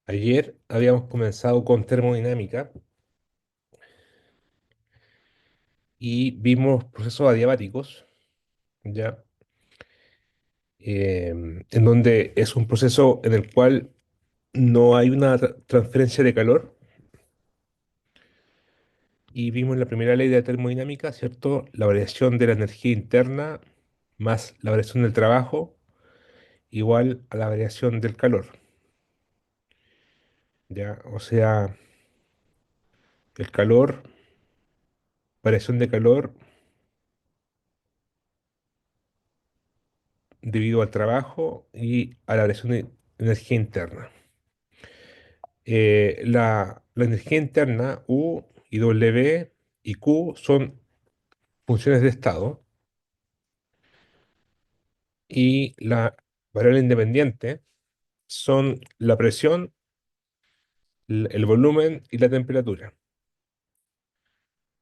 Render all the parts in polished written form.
Ayer habíamos comenzado con termodinámica y vimos procesos adiabáticos, ¿ya? En donde es un proceso en el cual no hay una transferencia de calor. Y vimos la primera ley de la termodinámica, ¿cierto? La variación de la energía interna más la variación del trabajo igual a la variación del calor, ¿ya? O sea, el calor, variación de calor debido al trabajo y a la variación de energía interna. La energía interna, U y W y Q son funciones de estado y la variable independiente son la presión, el volumen y la temperatura.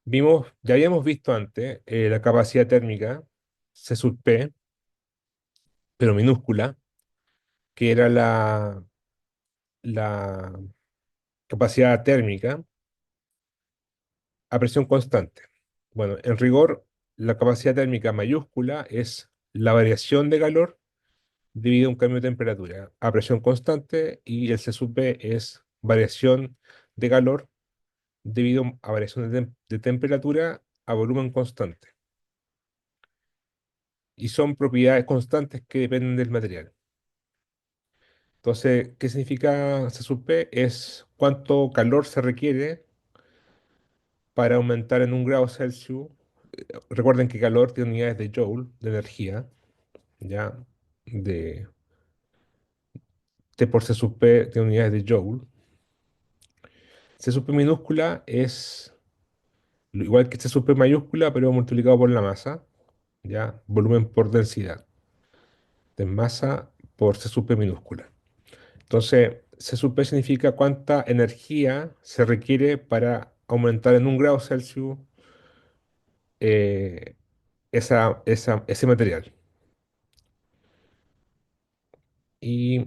Ya habíamos visto antes la capacidad térmica, C sub P, pero minúscula, que era la capacidad térmica a presión constante. Bueno, en rigor, la capacidad térmica mayúscula es la variación de calor debido a un cambio de temperatura a presión constante y el C sub P es variación de calor debido a variación de temperatura a volumen constante. Y son propiedades constantes que dependen del material. Entonces, ¿qué significa C sub P? Es cuánto calor se requiere para aumentar en 1 grado Celsius. Recuerden que calor tiene unidades de joule, de energía, ¿ya? De T por C sub P tiene unidades de joule. C sub P minúscula es igual que C sub P mayúscula, pero multiplicado por la masa, ¿ya? Volumen por densidad, de masa por C sub P minúscula. Entonces, C sub P significa cuánta energía se requiere para aumentar en 1 grado Celsius eh, ese material. Y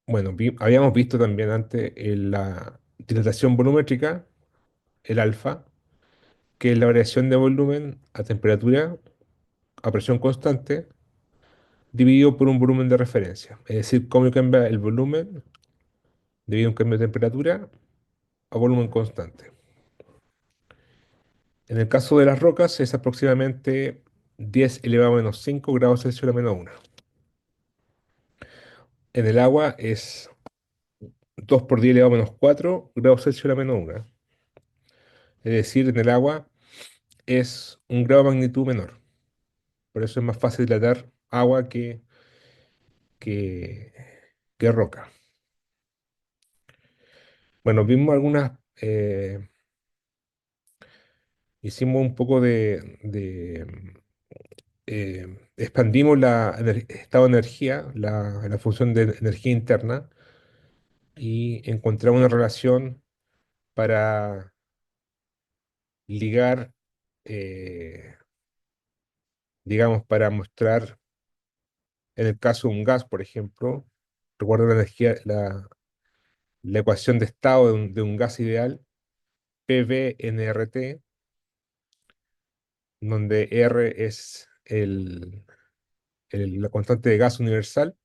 bueno, habíamos visto también antes la dilatación volumétrica, el alfa, que es la variación de volumen a temperatura a presión constante dividido por un volumen de referencia. Es decir, cómo cambia el volumen debido a un cambio de temperatura a volumen constante. En el caso de las rocas es aproximadamente 10 elevado a menos 5 grados Celsius a la menos 1. En el agua es 2 por 10 elevado a menos 4 grados Celsius a la menos 1. Es decir, en el agua es un grado de magnitud menor. Por eso es más fácil dilatar agua que, que roca. Bueno, vimos hicimos un poco expandimos estado de energía, la función de energía interna, y encontramos una relación para ligar, eh, digamos, para mostrar, en el caso de un gas, por ejemplo, recuerda la ecuación de estado de un gas ideal, PV-nRT, donde R es la constante de gas universal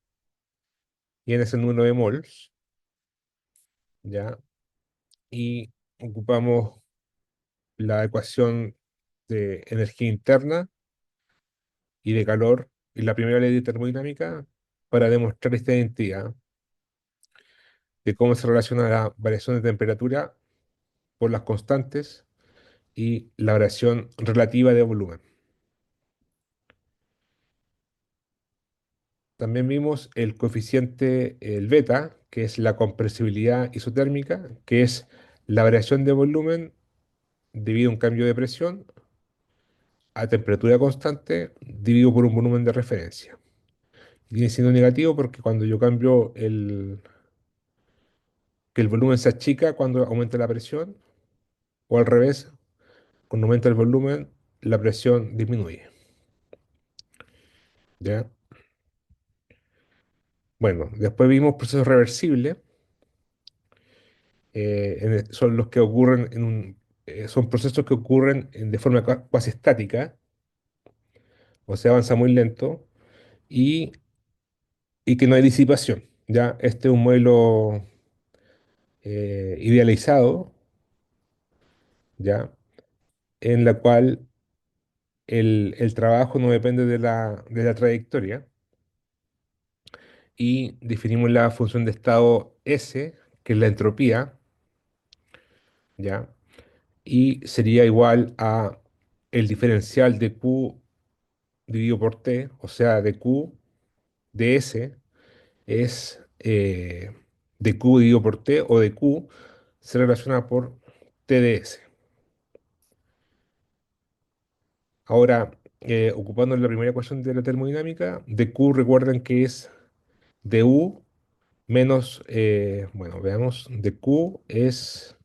y N es el número de mols, ¿ya? Y ocupamos la ecuación de energía interna y de calor y la primera ley de termodinámica para demostrar esta identidad de cómo se relaciona la variación de temperatura por las constantes y la variación relativa de volumen. También vimos el coeficiente, el beta, que es la compresibilidad isotérmica, que es la variación de volumen debido a un cambio de presión a temperatura constante dividido por un volumen de referencia. Viene siendo negativo porque cuando yo cambio que el volumen se achica cuando aumenta la presión, o al revés, cuando aumenta el volumen, la presión disminuye. ¿Ya? Bueno, después vimos procesos reversibles, son los que ocurren son procesos que ocurren de forma cuasi estática, o sea, avanza muy lento, y, y que no hay disipación. Ya, este es un modelo idealizado, ya, en la cual el trabajo no depende de la trayectoria, y definimos la función de estado S, que es la entropía, ya, y sería igual a el diferencial de Q dividido por T, o sea, de Q de S es de Q dividido por T, o de Q se relaciona por T de S. Ahora, ocupando la primera ecuación de la termodinámica, de Q recuerden que es du menos, bueno, veamos, de Q es,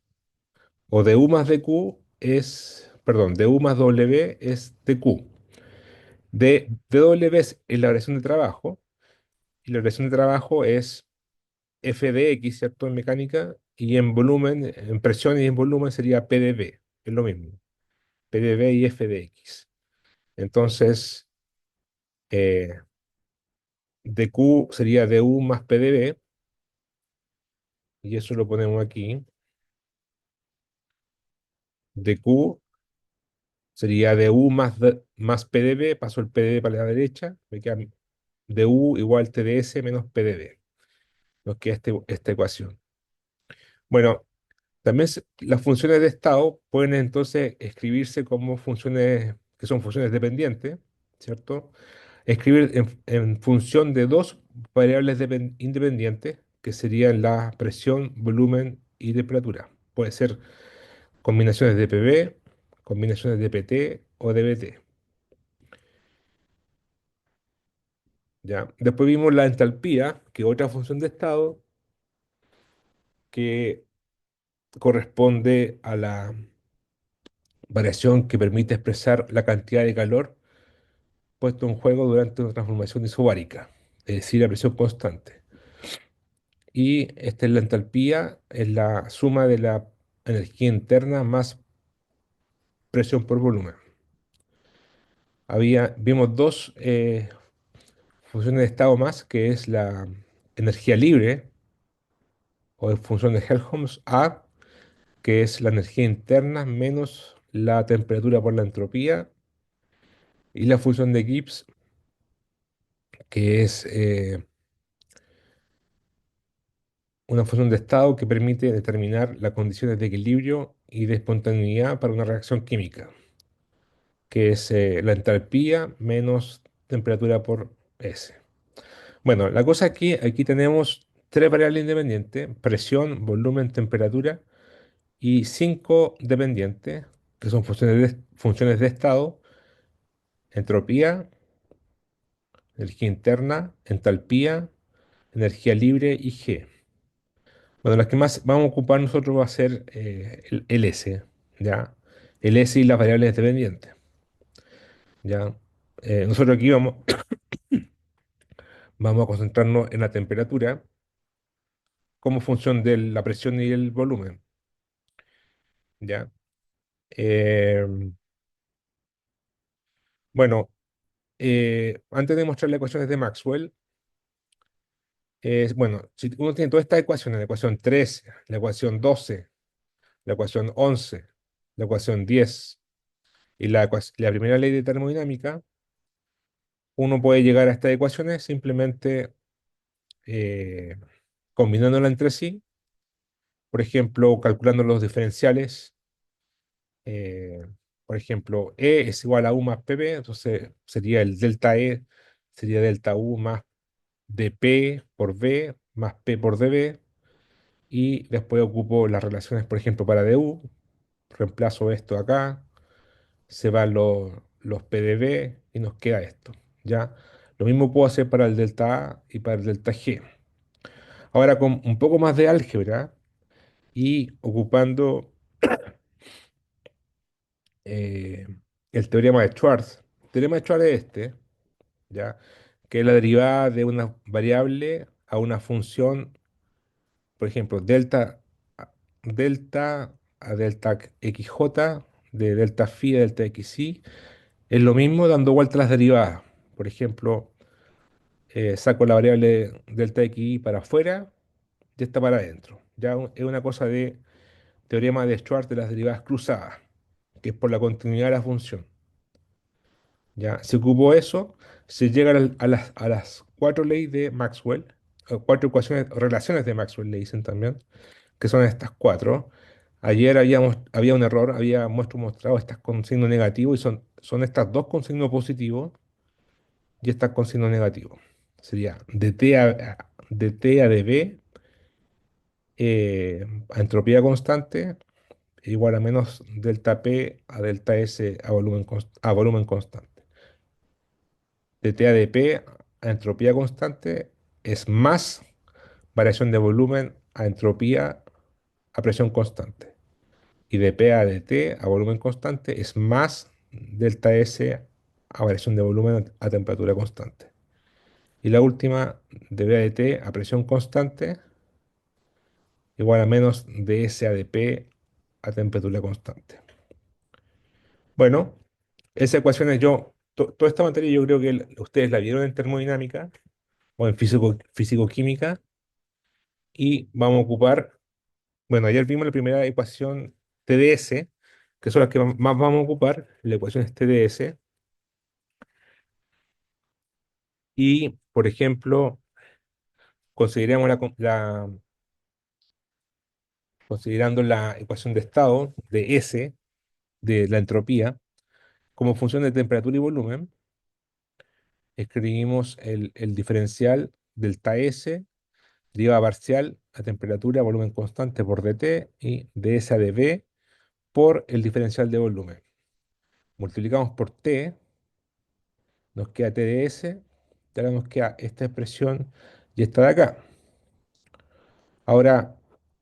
o de U más de Q es, perdón, de U más W es de Q. De W es la variación de trabajo, y la variación de trabajo es F de X, ¿cierto? En mecánica, y en volumen, en presión y en volumen sería P de V, es lo mismo, P de V y F de X. Entonces, eh, dQ sería du más P de V, y eso lo ponemos aquí. Dq sería du más P de V, paso el P de V para la derecha, me queda du igual TdS menos P de V. Nos queda esta ecuación. Bueno, también las funciones de estado pueden entonces escribirse como funciones que son funciones dependientes, ¿cierto? Escribir en función de dos variables independientes, que serían la presión, volumen y temperatura. Puede ser combinaciones de PV, combinaciones de PT o de BT, ¿ya? Después vimos la entalpía, que es otra función de estado que corresponde a la variación que permite expresar la cantidad de calor puesto en juego durante una transformación isobárica, es decir, a presión constante. Y esta es la entalpía, es la suma de la energía interna más presión por volumen. Vimos dos funciones de estado más, que es la energía libre, o en función de Helmholtz A, que es la energía interna menos la temperatura por la entropía, y la función de Gibbs, que es una función de estado que permite determinar las condiciones de equilibrio y de espontaneidad para una reacción química, que es la entalpía menos temperatura por S. Bueno, la cosa aquí tenemos tres variables independientes: presión, volumen, temperatura, y cinco dependientes, que son funciones de estado: entropía, energía interna, entalpía, energía libre y G. Bueno, las que más vamos a ocupar nosotros va a ser el S, ¿ya? El S y las variables dependientes, ¿ya? Nosotros aquí vamos a concentrarnos en la temperatura como función de la presión y el volumen, ¿ya? Eh, bueno, antes de mostrar las ecuaciones de Maxwell, bueno, si uno tiene todas estas ecuaciones, la ecuación 13, la ecuación 12, la ecuación 11, la ecuación 10 y la primera ley de termodinámica, uno puede llegar a estas ecuaciones simplemente eh, combinándolas entre sí, por ejemplo, calculando los diferenciales. eh, por ejemplo, E es igual a U más PB, entonces sería el delta E, sería delta U más dP por V más P por dB, y después ocupo las relaciones, por ejemplo, para du, reemplazo esto acá, se van los PdV y nos queda esto, ¿ya? Lo mismo puedo hacer para el delta A y para el delta G. Ahora, con un poco más de álgebra y ocupando eh, el teorema de Schwarz. El teorema de Schwarz es este, ¿ya? Que es la derivada de una variable a una función, por ejemplo, delta delta a delta XJ, de delta phi a delta XY, es lo mismo dando vueltas las derivadas. Por ejemplo, saco la variable delta XY para afuera y esta para adentro. Ya es una cosa de teorema de Schwartz de las derivadas cruzadas, que es por la continuidad de la función. ¿Ya? Si ocupo eso, se llega a las cuatro leyes de Maxwell, o cuatro ecuaciones, o relaciones de Maxwell le dicen también, que son estas cuatro. Ayer había un error, había mostrado estas con signo negativo y son estas dos con signo positivo y estas con signo negativo. Sería de T a dB, a entropía constante, igual a menos delta P a delta S a volumen constante. De T a dP a entropía constante es más variación de volumen a entropía a presión constante. Y de P a dt a volumen constante es más delta S a variación de volumen a temperatura constante. Y la última, de B a dt a presión constante, igual a menos de S a dP a temperatura constante. Bueno, esa ecuación es toda esta materia yo creo que ustedes la vieron en termodinámica o en físico-química y vamos a ocupar, bueno, ayer vimos la primera ecuación TdS, que son las que más vamos a ocupar, la ecuación es TdS, y por ejemplo, consideramos considerando la ecuación de estado de S, de la entropía, como función de temperatura y volumen, escribimos el diferencial delta S, derivada parcial a temperatura, volumen constante por dt y ds a dv por el diferencial de volumen. Multiplicamos por t, nos queda TdS, y ahora nos queda esta expresión y esta de acá. Ahora,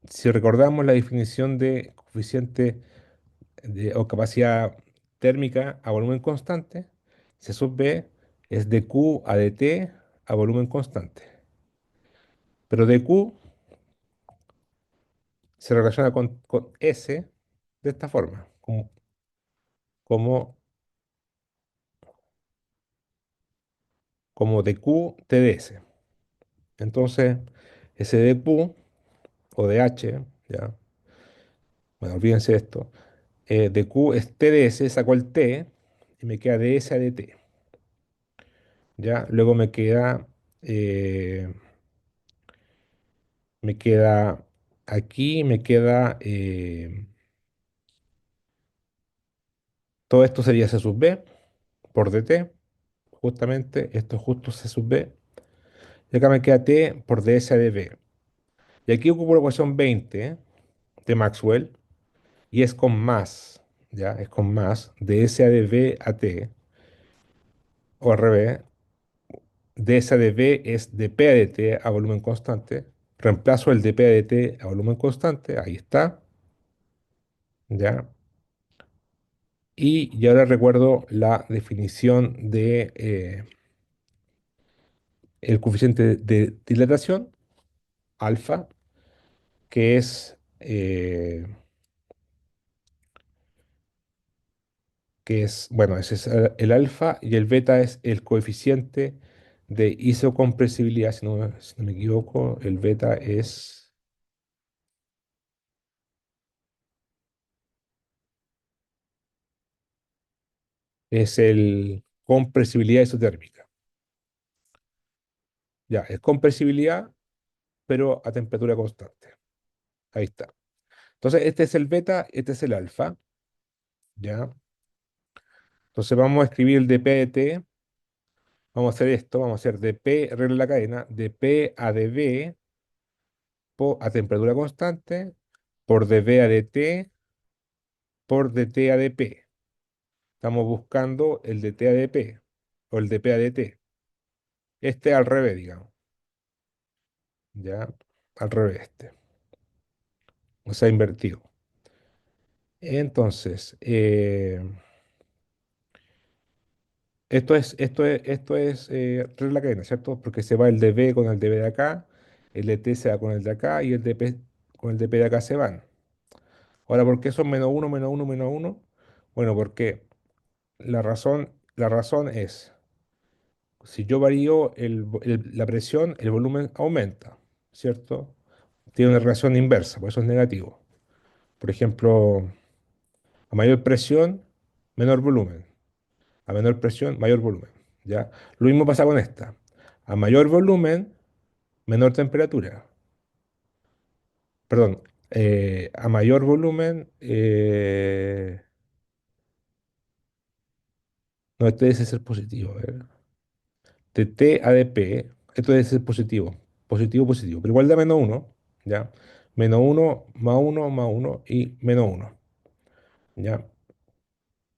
si recordamos la definición de coeficiente o capacidad térmica a volumen constante, C sub B es de Q a dt a volumen constante. Pero dq se relaciona con S de esta forma, como, como dq TdS. Entonces, ese dq o dH, ya, bueno, olvídense de esto, de Q es TdS, saco el T y me queda ds a dt. ¿Ya? Luego me queda aquí, todo esto sería C sub B por dt, justamente, esto es justo C sub B. Y acá me queda T por ds a dv. Y aquí ocupo la ecuación 20 de Maxwell y es con más, ¿ya? Es con más ds a dv a t, o al revés, ds a dv es de P a dt a volumen constante. Reemplazo el de P a dt a volumen constante, ahí está, ¿ya? Y ahora recuerdo la definición de el coeficiente de dilatación, alfa, que bueno, ese es el alfa y el beta es el coeficiente de isocompresibilidad, si no me equivoco, el beta es el compresibilidad isotérmica. Ya, es compresibilidad, pero a temperatura constante. Ahí está. Entonces, este es el beta, este es el alfa, ¿ya? Entonces vamos a escribir el dp de t, vamos a hacer esto, vamos a hacer dp, regla de la cadena, de P a dv a temperatura constante, por dv a dt, por dt a dp. Estamos buscando el dt a dp, o el dp a dt. Este al revés, digamos, ¿ya? Al revés este, o sea, invertido. Entonces, esto es regla de la cadena, ¿cierto? Porque se va el dB con el dB de acá, el dt se va con el de acá y el dp con el dp de acá se van. Ahora, ¿por qué son menos uno, menos uno, menos uno? Bueno, porque la razón es, si yo varío la presión, el volumen aumenta, ¿cierto? Tiene una relación inversa, por eso es negativo. Por ejemplo, a mayor presión, menor volumen. A menor presión, mayor volumen. ¿Ya? Lo mismo pasa con esta. A mayor volumen, menor temperatura. Perdón, a mayor volumen, no, este debe ser positivo. A ver. De T a de P, esto debe ser positivo. Positivo, positivo. Pero igual da menos uno, ¿ya? Menos uno más uno y menos uno, ¿ya?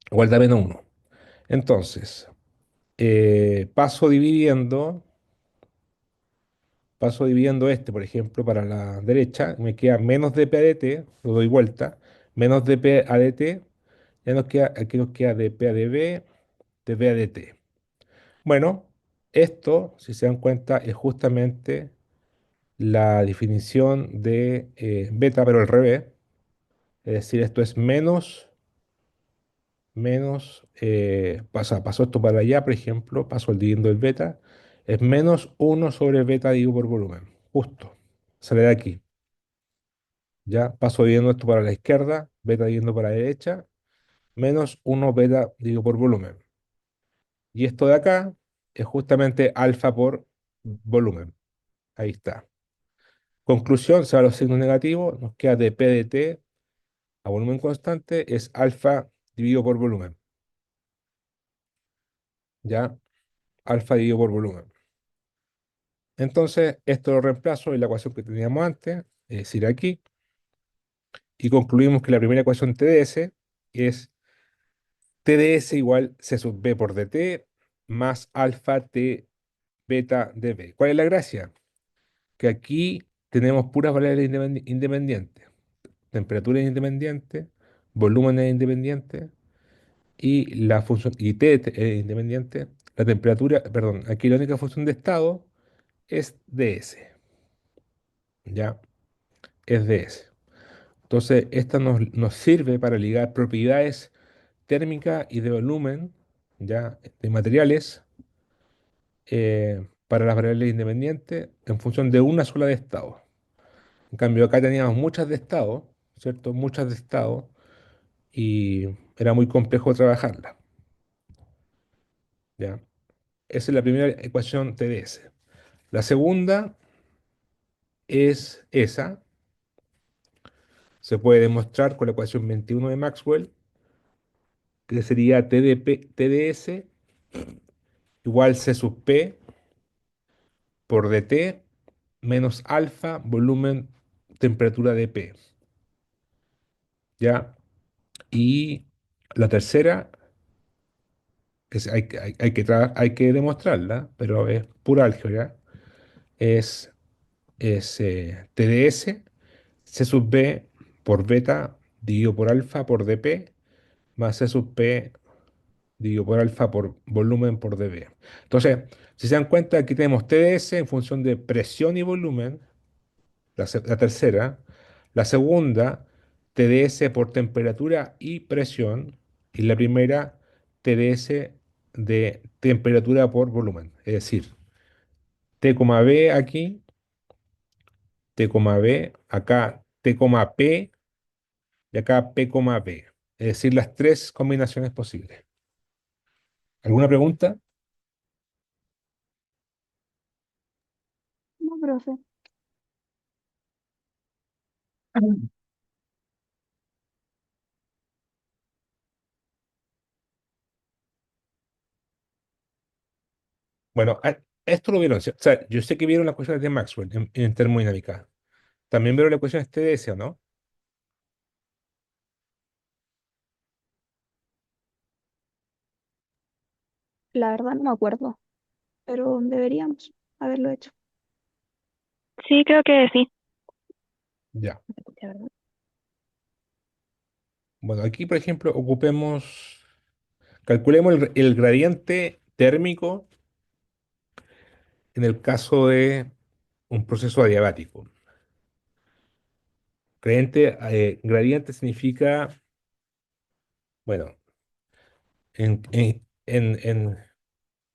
Igual da menos uno. Entonces, paso dividiendo. Paso dividiendo este, por ejemplo, para la derecha, me queda menos dp a dt, lo doy vuelta, menos dp a dt, ya nos queda, aquí nos queda dp a db, dp a dt. Bueno, esto, si se dan cuenta, es justamente la definición de beta, pero al revés. Es decir, esto es pasó esto para allá, por ejemplo, paso el dividiendo el beta, es menos uno sobre beta dividido por volumen, justo, sale de aquí. Ya paso dividiendo esto para la izquierda, beta dividiendo para la derecha, menos uno beta dividido por volumen. Y esto de acá es justamente alfa por volumen. Ahí está. Conclusión, se van los signos negativos, nos queda de P de T a volumen constante, es alfa dividido por volumen. Ya, alfa dividido por volumen. Entonces, esto lo reemplazo en la ecuación que teníamos antes, es decir, aquí, y concluimos que la primera ecuación TDS es TDS igual C sub B por DT más alfa T beta dB. ¿Cuál es la gracia? Que aquí tenemos puras variables independientes. Temperatura es independiente, volumen es independiente y la función y es independiente. La temperatura, perdón, aquí la única función de estado es ds, ¿ya? Es ds. Entonces, esta nos sirve para ligar propiedades térmicas y de volumen, ¿ya? De materiales para las variables independientes en función de una sola de estado. En cambio, acá teníamos muchas de estado, ¿cierto? Muchas de estado y era muy complejo trabajarla, ¿ya? Esa es la primera ecuación TDS. La segunda es esa, se puede demostrar con la ecuación 21 de Maxwell, que sería TDS igual C sub P por dt menos alfa volumen temperatura de P, ¿ya? Y la tercera, hay que demostrarla, pero es pura álgebra, es, es TDS, C sub B por beta dividido por alfa por dp, más C sub P dividido por alfa por volumen por dB. Entonces, si se dan cuenta, aquí tenemos TDS en función de presión y volumen, la tercera. La segunda, TDS por temperatura y presión. Y la primera, TDS de temperatura por volumen. Es decir, T, B aquí, T, B, acá T, P y acá P, B. Es decir, las tres combinaciones posibles. ¿Alguna pregunta? No, profe. Bueno, esto lo vieron. O sea, yo sé que vieron las ecuaciones de Maxwell en termodinámica. También vieron las ecuaciones TDS, ¿o no? La verdad no me acuerdo, pero deberíamos haberlo hecho. Sí, creo que sí. Ya. ¿Me escuché, verdad? Bueno, aquí, por ejemplo, calculemos el gradiente térmico en el caso de un proceso adiabático. Gradiente significa, bueno, en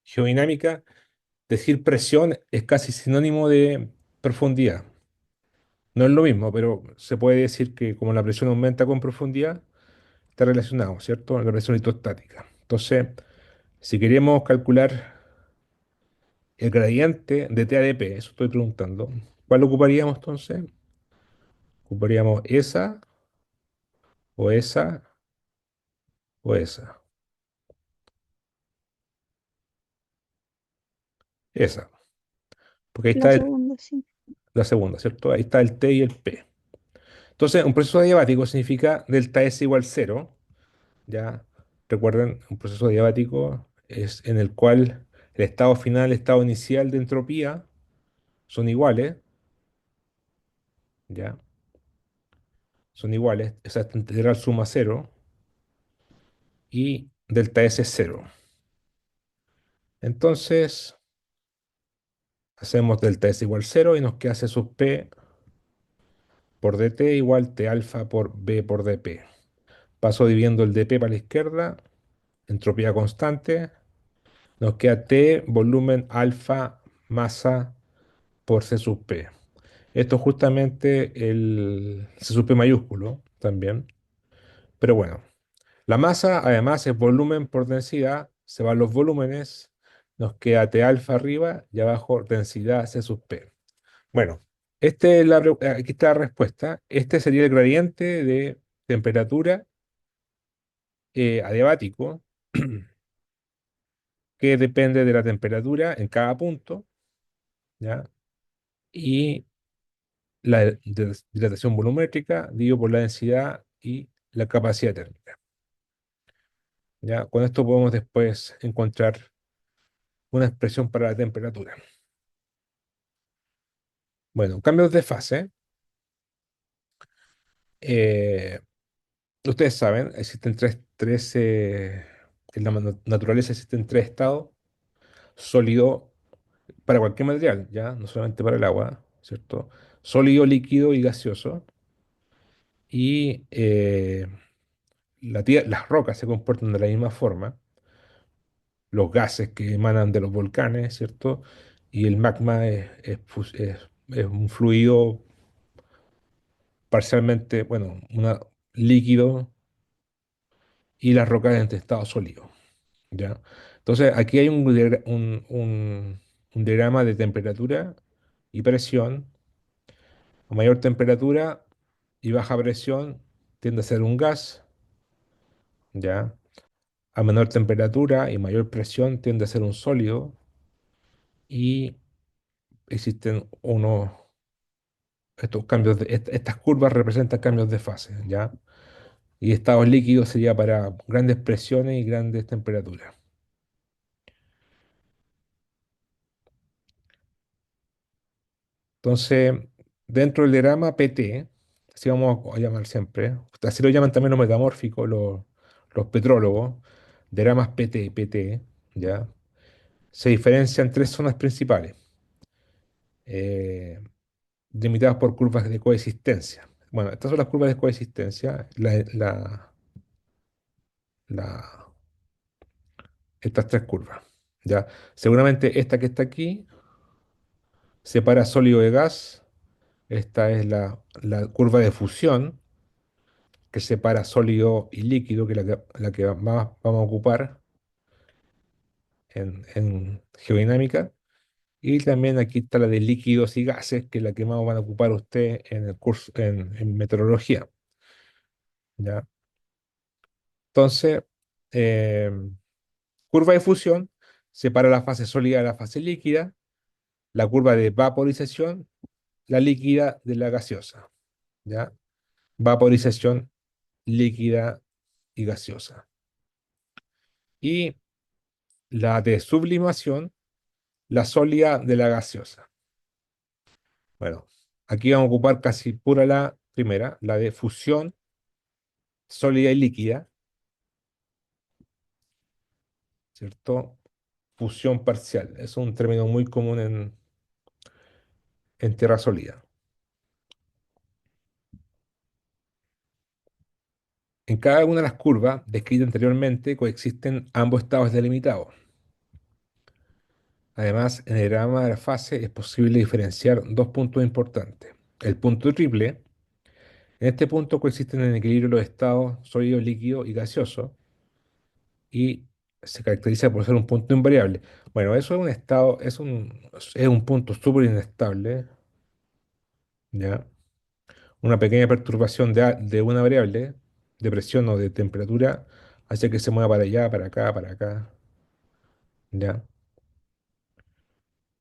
geodinámica, decir presión es casi sinónimo de profundidad. No es lo mismo, pero se puede decir que como la presión aumenta con profundidad, está relacionado, ¿cierto? A la presión hidrostática. Entonces, si queremos calcular el gradiente de T a de P, eso estoy preguntando, ¿cuál ocuparíamos entonces? ¿Ocuparíamos esa o esa o esa? Esa. Porque ahí La está segunda, sí. la segunda, ¿cierto? Ahí está el T y el P. Entonces, un proceso adiabático significa delta S igual cero. Ya recuerden, un proceso adiabático es en el cual el estado final, el estado inicial de entropía son iguales, ¿ya? Son iguales, esa integral suma cero y delta S es cero. Entonces, hacemos delta S igual cero y nos queda C sub P por dt igual T alfa por B por dP. Paso dividiendo el dP para la izquierda, entropía constante, nos queda T volumen alfa masa por C sub P. Esto es justamente el C sub P mayúsculo también. Pero bueno, la masa además es volumen por densidad, se van los volúmenes, nos queda T alfa arriba y abajo densidad C sub P. Bueno, aquí está la respuesta. Este sería el gradiente de temperatura adiabático que depende de la temperatura en cada punto, ¿ya? Y la dilatación volumétrica dividido por la densidad y la capacidad térmica. ¿Ya? Con esto podemos después encontrar una expresión para la temperatura. Bueno, cambios de fase. Eh, Ustedes saben, existen en la naturaleza existen tres estados: sólido para cualquier material, ya, no solamente para el agua, ¿cierto? Sólido, líquido y gaseoso. Y las rocas se comportan de la misma forma, los gases que emanan de los volcanes, ¿cierto? Y el magma es un fluido parcialmente, bueno, líquido y las rocas en estado sólido, ¿ya? Entonces, aquí hay un diagrama de temperatura y presión. A mayor temperatura y baja presión tiende a ser un gas, ¿ya? A menor temperatura y mayor presión tiende a ser un sólido y existen estos cambios estas curvas representan cambios de fase, ¿ya? Y estados líquidos sería para grandes presiones y grandes temperaturas. Entonces, dentro del diagrama PT, así vamos a llamar siempre, así lo llaman también los metamórficos, los petrólogos, diagramas PT, ¿ya? Se diferencian tres zonas principales, eh, delimitadas por curvas de coexistencia. Bueno, estas son las curvas de coexistencia, la- estas tres curvas, ¿ya? Seguramente esta que está aquí separa sólido de gas. Esta es la curva de fusión que separa sólido y líquido, que es la que más vamos a ocupar en geodinámica. Y también aquí está la de líquidos y gases, que es la que más van a ocupar usted en el curso en meteorología. ¿Ya? Entonces, eh, curva de fusión separa la fase sólida de la fase líquida, la curva de vaporización, la líquida de la gaseosa. ¿Ya? Vaporización líquida y gaseosa. Y la de sublimación, la sólida de la gaseosa. Bueno, aquí vamos a ocupar casi pura la primera, la de fusión sólida y líquida, ¿cierto? Fusión parcial. Es un término muy común en tierra sólida. En cada una de las curvas descritas anteriormente coexisten ambos estados delimitados. Además, en el diagrama de la fase es posible diferenciar dos puntos importantes. El punto triple, en este punto coexisten en equilibrio los estados sólido, líquido y gaseoso y se caracteriza por ser un punto invariable. Bueno, eso es un estado, es un punto súper inestable, ¿ya? Una pequeña perturbación de una variable, de presión o de temperatura, hace que se mueva para allá, para acá, ¿ya?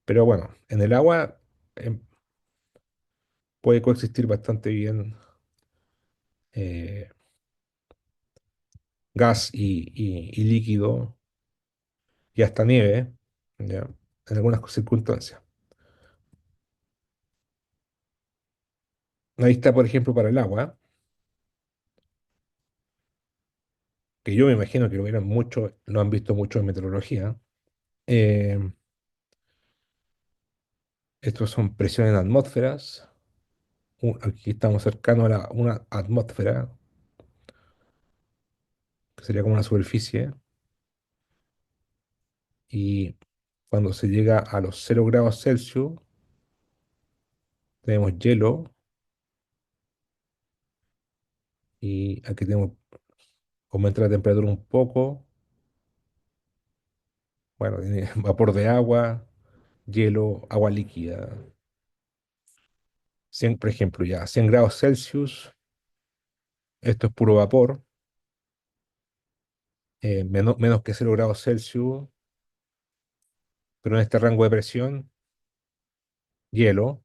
Pero bueno, en el agua puede coexistir bastante bien eh, gas y líquido y hasta nieve, ¿ya? En algunas circunstancias. Ahí está, por ejemplo, para el agua, que yo me imagino que lo vieron mucho, lo han visto mucho en meteorología. Eh, Estos son presiones en atmósferas. Aquí estamos cercanos a una atmósfera, que sería como una superficie. Y cuando se llega a los 0 grados Celsius, tenemos hielo. Y aquí tenemos, aumenta la temperatura un poco. Bueno, tiene vapor de agua, hielo, agua líquida. 100, por ejemplo, ya 100 grados Celsius, esto es puro vapor. Menos que 0 grados Celsius, pero en este rango de presión, hielo.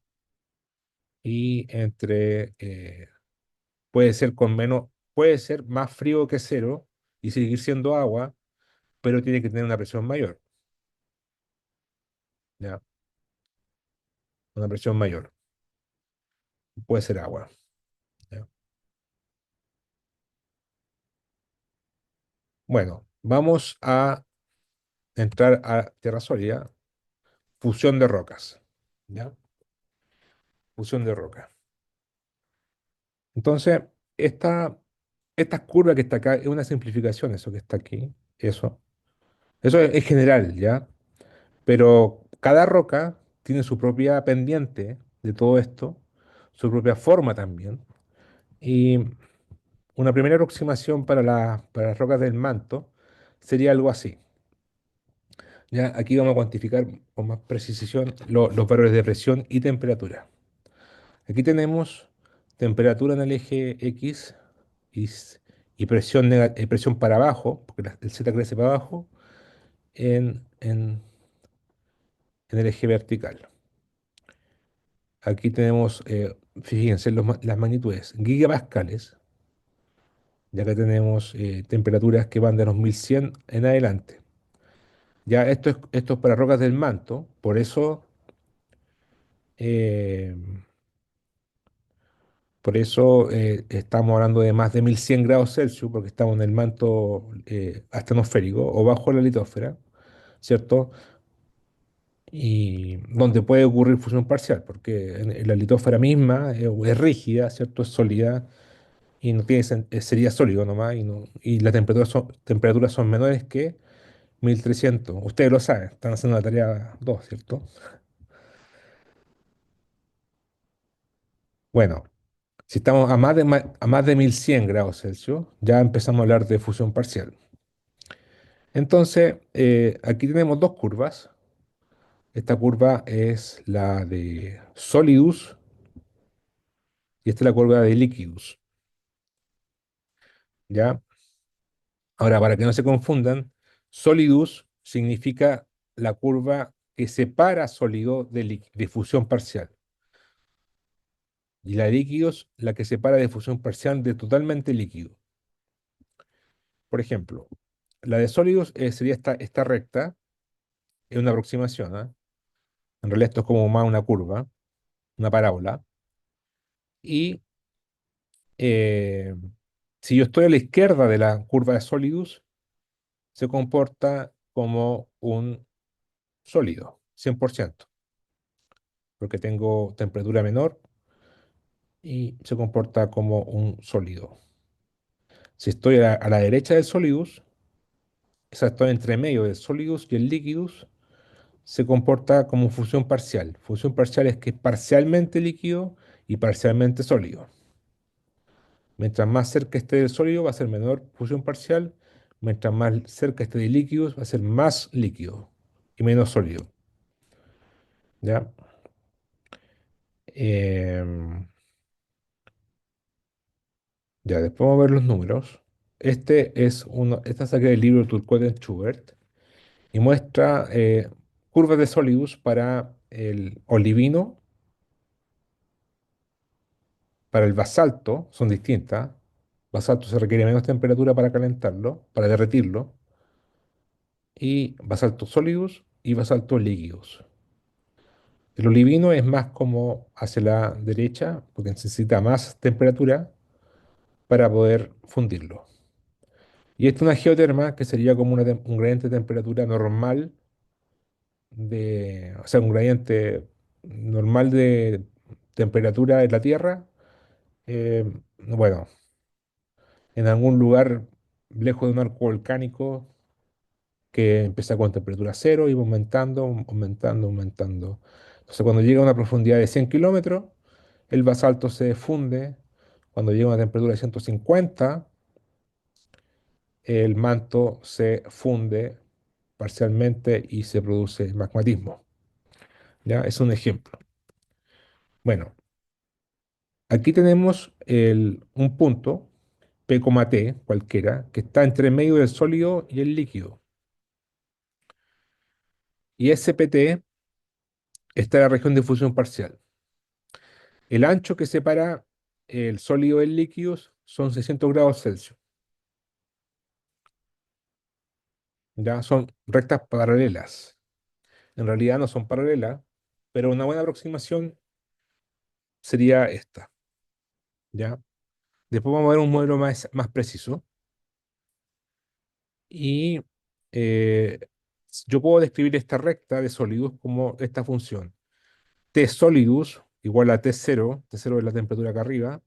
Y puede ser con menos, puede ser más frío que cero y seguir siendo agua, pero tiene que tener una presión mayor, ¿ya? Una presión mayor. Puede ser agua, ¿ya? Bueno, vamos a entrar a tierra sólida, fusión de rocas, ¿ya? Fusión de roca. Entonces, esta, esta curva que está acá es una simplificación, eso que está aquí, eso. Eso es general, ¿ya? Pero cada roca tiene su propia pendiente de todo esto, su propia forma también. Y una primera aproximación para las rocas del manto sería algo así. Ya aquí vamos a cuantificar con más precisión los valores de presión y temperatura. Aquí tenemos temperatura en el eje X y, y presión, presión para abajo, porque el Z crece para abajo, en el eje vertical. Aquí tenemos, fíjense, las magnitudes, gigapascales, ya que tenemos temperaturas que van de los 1100 en adelante. Ya esto es para rocas del manto, eh, por eso estamos hablando de más de 1100 grados Celsius, porque estamos en el manto astenosférico o bajo la litosfera, ¿cierto? Y donde puede ocurrir fusión parcial, porque en la litosfera misma es rígida, ¿cierto? Es sólida y no tiene, sería sólido nomás, y las temperaturas son menores que 1300. Ustedes lo saben, están haciendo la tarea 2, ¿cierto? Bueno, si estamos a más de 1100 grados Celsius, ya empezamos a hablar de fusión parcial. Entonces, aquí tenemos dos curvas. Esta curva es la de solidus y esta es la curva de liquidus, ¿ya? Ahora, para que no se confundan, solidus significa la curva que separa sólido de fusión parcial. Y la de líquidos, la que separa de fusión parcial de totalmente líquido. Por ejemplo, la de sólidos sería esta recta, es una aproximación, ¿ah? En realidad esto es como más una curva, una parábola. Y eh, si yo estoy a la izquierda de la curva de sólidos, se comporta como un sólido, 100%, porque tengo temperatura menor y se comporta como un sólido. Si estoy a la derecha del solidus, o sea, estoy entre medio del solidus y el liquidus, se comporta como fusión parcial. Fusión parcial es que es parcialmente líquido y parcialmente sólido. Mientras más cerca esté del sólido, va a ser menor fusión parcial. Mientras más cerca esté de líquidos, va a ser más líquido y menos sólido. ¿Ya? Em, ya, después vamos a ver los números. Esta saqué del libro Turcotte-Schubert y muestra curvas de sólidos para el olivino, para el basalto, son distintas. Basalto se requiere menos temperatura para calentarlo, para derretirlo, y basaltos sólidos y basaltos líquidos. El olivino es más como hacia la derecha, porque necesita más temperatura para poder fundirlo. Y esta es una geoterma que sería como un gradiente de temperatura normal o sea, un gradiente normal de temperatura en la Tierra. Bueno, en algún lugar lejos de un arco volcánico que empieza con temperatura cero y va aumentando, aumentando, aumentando. Entonces, cuando llega a una profundidad de 100 kilómetros, el basalto se funde. Cuando llega a una temperatura de 150, el manto se funde parcialmente y se produce magmatismo. ¿Ya? Es un ejemplo. Bueno, aquí tenemos un punto, P, T, cualquiera, que está entre medio del sólido y el líquido. Y ese PT está en la región de fusión parcial. El ancho que separa el sólido del líquido son 600 grados Celsius. Ya son rectas paralelas. En realidad no son paralelas, pero una buena aproximación sería esta. ¿Ya? Después vamos a ver un modelo más preciso. Y eh, yo puedo describir esta recta de sólidos como esta función. T solidus igual a T0, T0 es la temperatura acá arriba,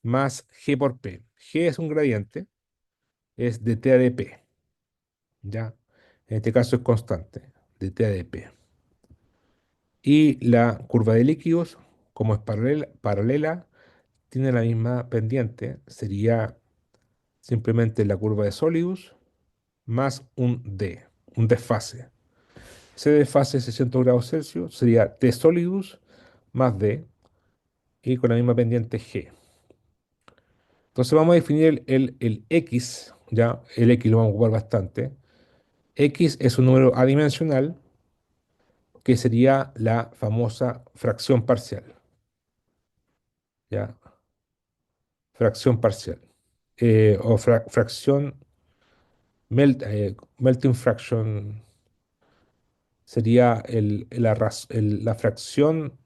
más G por P. G es un gradiente, es de T a de P. ¿Ya? En este caso es constante, de T a de P. Y la curva de líquidos, como es paralela, tiene la misma pendiente, sería simplemente la curva de sólidos más un desfase. Ese desfase de 600 grados Celsius sería T solidus más D y con la misma pendiente G. Entonces vamos a definir el X, ya el X lo vamos a ocupar bastante. X es un número adimensional que sería la famosa fracción parcial, ¿ya? Fracción parcial. O fracción, melting fraction sería la fracción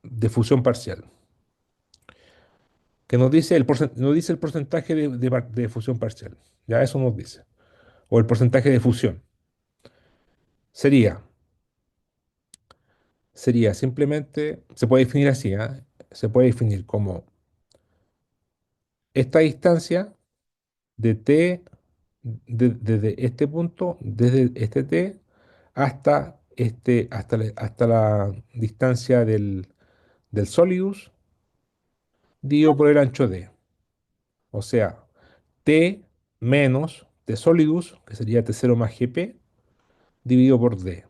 de fusión parcial, que nos dice el porcentaje de fusión parcial, ya eso nos dice, o el porcentaje de fusión. Sería, sería simplemente, se puede definir así, ¿ah? Se puede definir como esta distancia de t, desde este punto, desde este t hasta la distancia del solidus, dividido por el ancho d. O sea, t menos t solidus, que sería t0 más gp, dividido por d.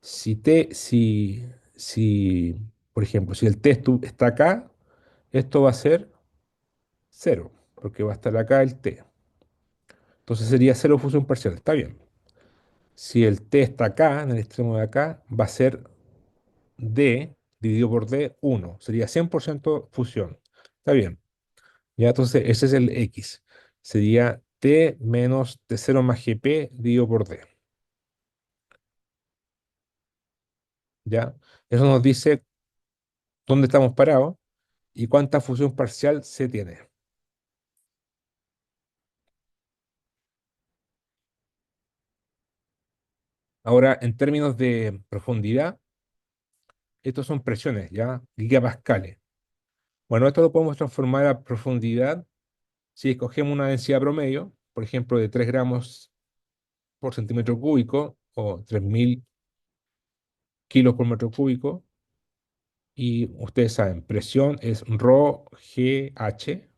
Si t, si, por ejemplo, si el t está acá, esto va a ser cero, porque va a estar acá el t. Entonces sería cero fusión parcial. Está bien. Si el t está acá, en el extremo de acá, va a ser d dividido por d, 1. Sería 100% fusión. Está bien. Ya, entonces ese es el x. Sería t menos t0 más gp dividido por d. ¿Ya? Eso nos dice dónde estamos parados y cuánta fusión parcial se tiene. Ahora, en términos de profundidad, estos son presiones, ¿ya? Gigapascales. Bueno, esto lo podemos transformar a profundidad si escogemos una densidad promedio, por ejemplo, de 3 gramos por centímetro cúbico o 3000 kilos por metro cúbico. Y ustedes saben, presión es rho g h.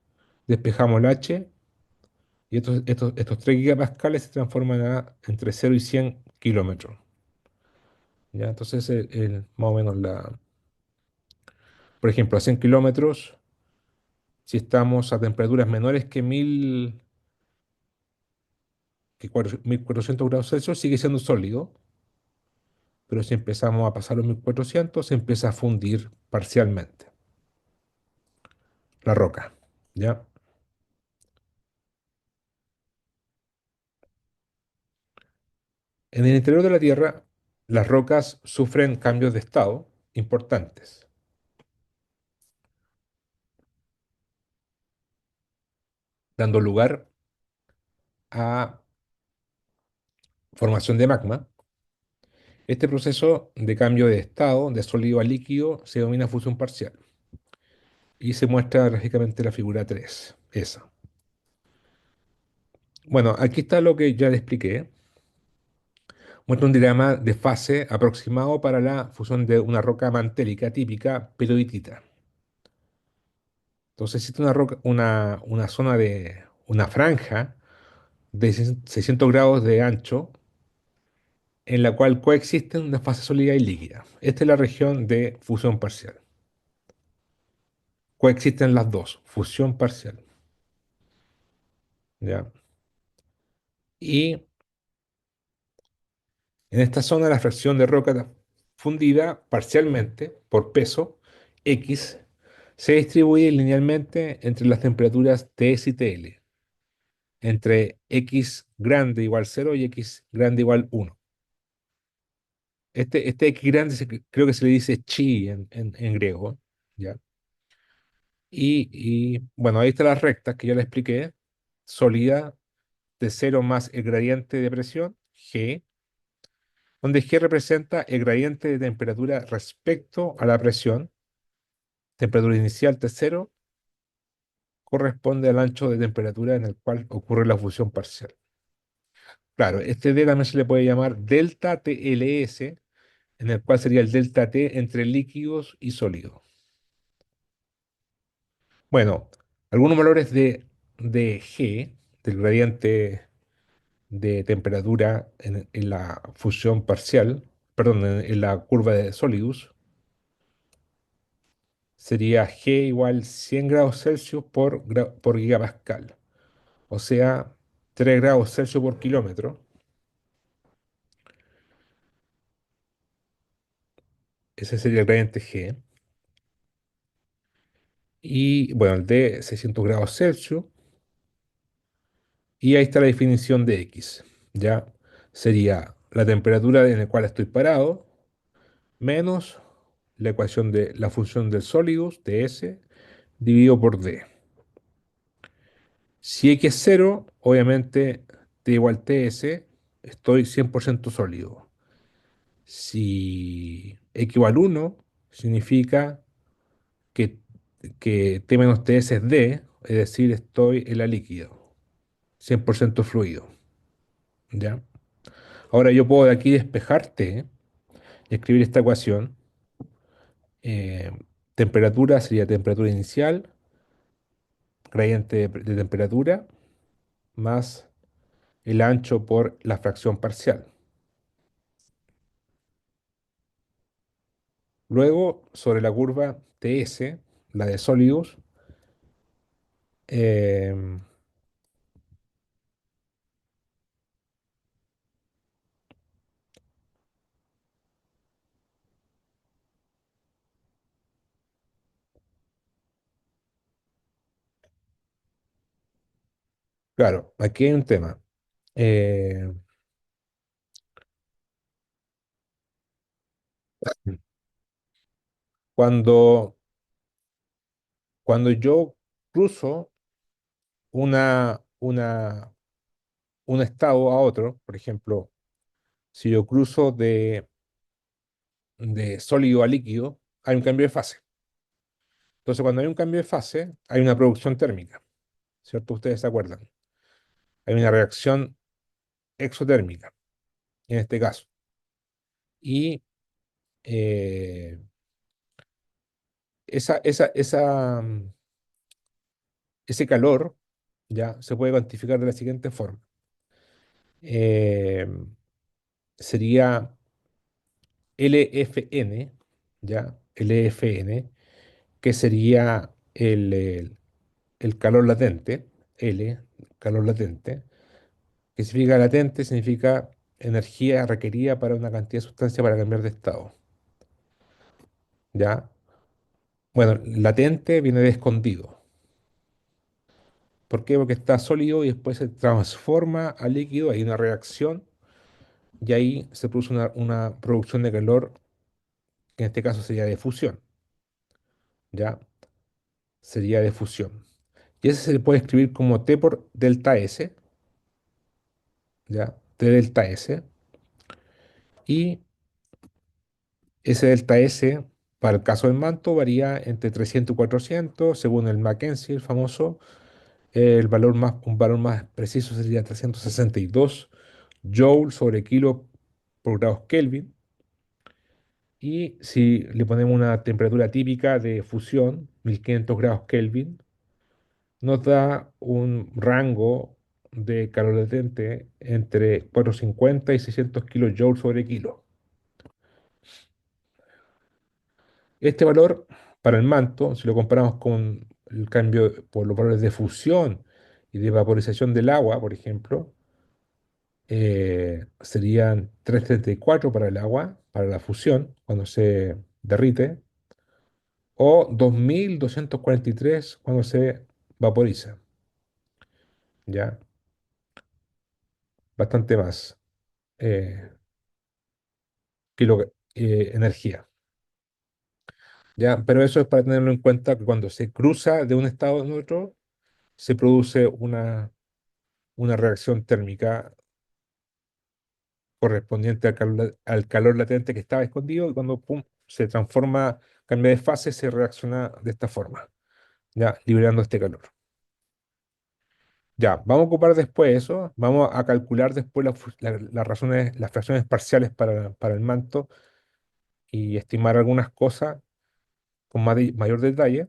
Despejamos el h y estos 3 gigapascales se transforman entre 0 y 100 kilómetros. ¿Ya? Entonces, más o menos por ejemplo, a 100 kilómetros, si estamos a temperaturas menores que 1400 grados Celsius, sigue siendo sólido, pero si empezamos a pasar los 1400, se empieza a fundir parcialmente la roca. ¿Ya? En el interior de la Tierra, las rocas sufren cambios de estado importantes, dando lugar a formación de magma. Este proceso de cambio de estado de sólido a líquido se denomina fusión parcial y se muestra gráficamente la figura 3, esa. Bueno, aquí está lo que ya le expliqué. Muestra un diagrama de fase aproximado para la fusión de una roca mantélica típica periodontita. Entonces existe una zona una franja de 600 grados de ancho en la cual coexisten una fase sólida y líquida. Esta es la región de fusión parcial. Coexisten las dos, fusión parcial. ¿Ya? Y en esta zona la fracción de roca fundida parcialmente por peso X se distribuye linealmente entre las temperaturas Ts y TL, entre X grande igual 0 y X grande igual 1. Este X grande creo que se le dice chi en griego. ¿Ya? Bueno, ahí está la recta que ya le expliqué, sólida de cero más el gradiente de presión, G, donde G representa el gradiente de temperatura respecto a la presión. Temperatura inicial T0 corresponde al ancho de temperatura en el cual ocurre la fusión parcial. Claro, este D también se le puede llamar delta TLS, en el cual sería el delta T entre líquidos y sólidos. Bueno, algunos valores de G, del gradiente de temperatura en la fusión parcial, perdón, en la curva de Solidus, sería G igual 100 grados Celsius por gigapascal, o sea, 3 grados Celsius por kilómetro. Ese sería el gradiente G. Y bueno, el D 600 grados Celsius. Y ahí está la definición de X. Ya sería la temperatura en la cual estoy parado menos la ecuación de la función del Solidus, TS, dividido por D. Si X es 0, obviamente T igual TS, estoy 100% sólido. Si X igual 1, significa que, que T menos TS es D, es decir, estoy en la líquido, 100% fluido. ¿Ya? Ahora yo puedo de aquí despejar T y escribir esta ecuación. Eh, Temperatura sería temperatura inicial, gradiente de temperatura, más el ancho por la fracción parcial. Luego, sobre la curva TS, la de sólidos, em, claro, aquí hay un tema. Eh, cuando, cuando yo cruzo una, una, un estado a otro, por ejemplo, si yo cruzo de sólido a líquido, hay un cambio de fase. Entonces, cuando hay un cambio de fase, hay una producción térmica, ¿cierto? Ustedes se acuerdan. Hay una reacción exotérmica, en este caso. Y eh, ese calor ya se puede cuantificar de la siguiente forma. Eh, Sería LFN, ¿ya? LFN, que sería el calor latente, L, calor latente, que significa latente, significa energía requerida para una cantidad de sustancia para cambiar de estado, ¿ya? Bueno, latente viene de escondido. ¿Por qué? Porque está sólido y después se transforma a líquido, hay una reacción y ahí se produce una producción de calor, que en este caso sería de fusión, ¿ya? Sería de fusión. Y ese se le puede escribir como T por delta S, ¿ya? T delta S. Y ese delta S, para el caso del manto, varía entre 300 y 400, según el Mackenzie, el famoso. Un valor más preciso sería 362 joules sobre kilo por grados Kelvin. Y si le ponemos una temperatura típica de fusión, 1500 grados Kelvin, nos da un rango de calor latente entre 450 y 600 kilojoules sobre kilo. Este valor para el manto, si lo comparamos con el cambio por los valores de fusión y de vaporización del agua, por ejemplo, serían 334 para el agua, para la fusión, cuando se derrite, o 2243 cuando se vaporiza, ¿ya? Bastante más eh, energía, ¿ya? Pero eso es para tenerlo en cuenta que cuando se cruza de un estado en otro, se produce una reacción térmica correspondiente al calor latente que estaba escondido y cuando pum, se transforma, cambia de fase, se reacciona de esta forma, ya liberando este calor. Ya, vamos a ocupar después eso, vamos a calcular después las fracciones parciales para el manto y estimar algunas cosas con mayor detalle.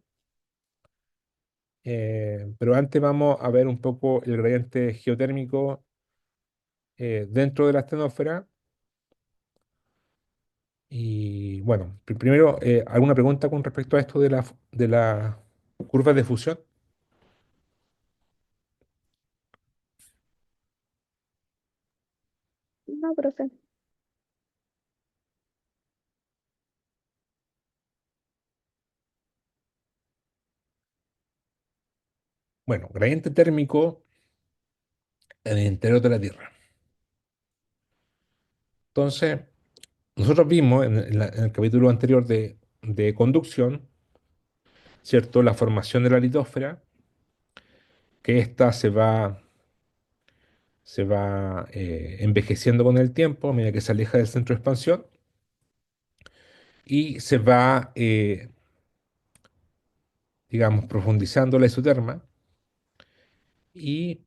Pero antes vamos a ver un poco el gradiente geotérmico dentro de la estenosfera. Y bueno, primero, ¿alguna pregunta con respecto a esto de la curva de fusión? No, profe. Bueno, gradiente térmico en el interior de la Tierra. Entonces, nosotros vimos en el capítulo anterior de conducción, ¿cierto? La formación de la litosfera, que ésta se va envejeciendo con el tiempo a medida que se aleja del centro de expansión y se va, digamos, profundizando la isoterma y,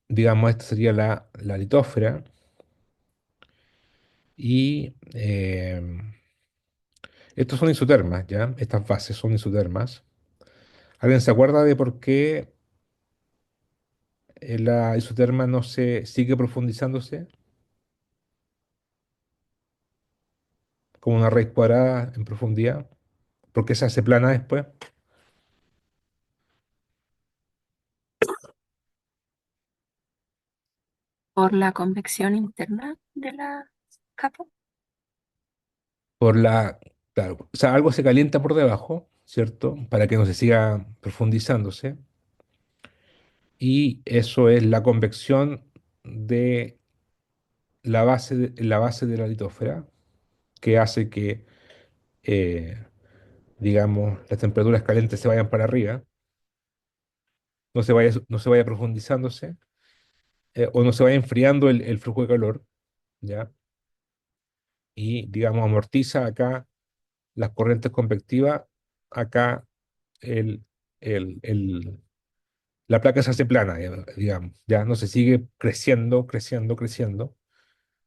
digamos, esta sería la litosfera y estos son isotermas, ¿ya? Estas bases son isotermas. ¿Alguien se acuerda de por qué la isoterma no se sigue profundizándose como una raíz cuadrada en profundidad? ¿Por qué se hace plana después? Por la convección interna de la capa. Claro, o sea, algo se calienta por debajo, ¿cierto? Para que no se siga profundizándose. Y eso es la convección de la base de la litósfera, que hace que, eh, digamos, las temperaturas calientes se vayan para arriba, no se vaya profundizándose, o no se vaya enfriando el flujo de calor, ¿ya? Y, digamos, amortiza acá las corrientes convectivas acá el, el, la placa se hace plana, digamos, ya no se sigue creciendo, creciendo, creciendo,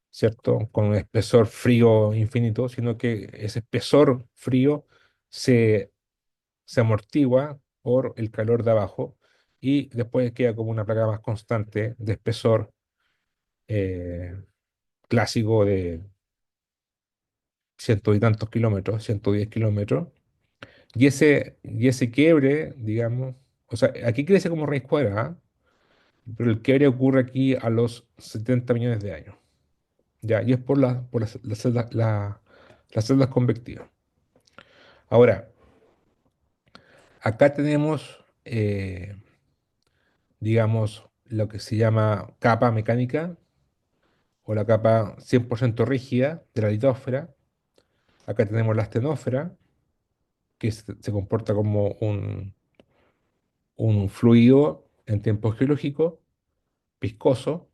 ¿cierto? Con un espesor frío infinito, sino que ese espesor frío se, se amortigua por el calor de abajo y después queda como una placa más constante de espesor eh, clásico de ciento y tantos kilómetros, 110 kilómetros. Y ese quiebre, digamos, o sea, aquí crece como raíz cuadrada, pero el quiebre ocurre aquí a los 70 millones de años. Ya, y es por las celdas convectivas. Ahora, acá tenemos, digamos, lo que se llama capa mecánica o la capa 100% rígida de la litosfera. Acá tenemos la astenósfera, que se comporta como un fluido en tiempo geológico, viscoso,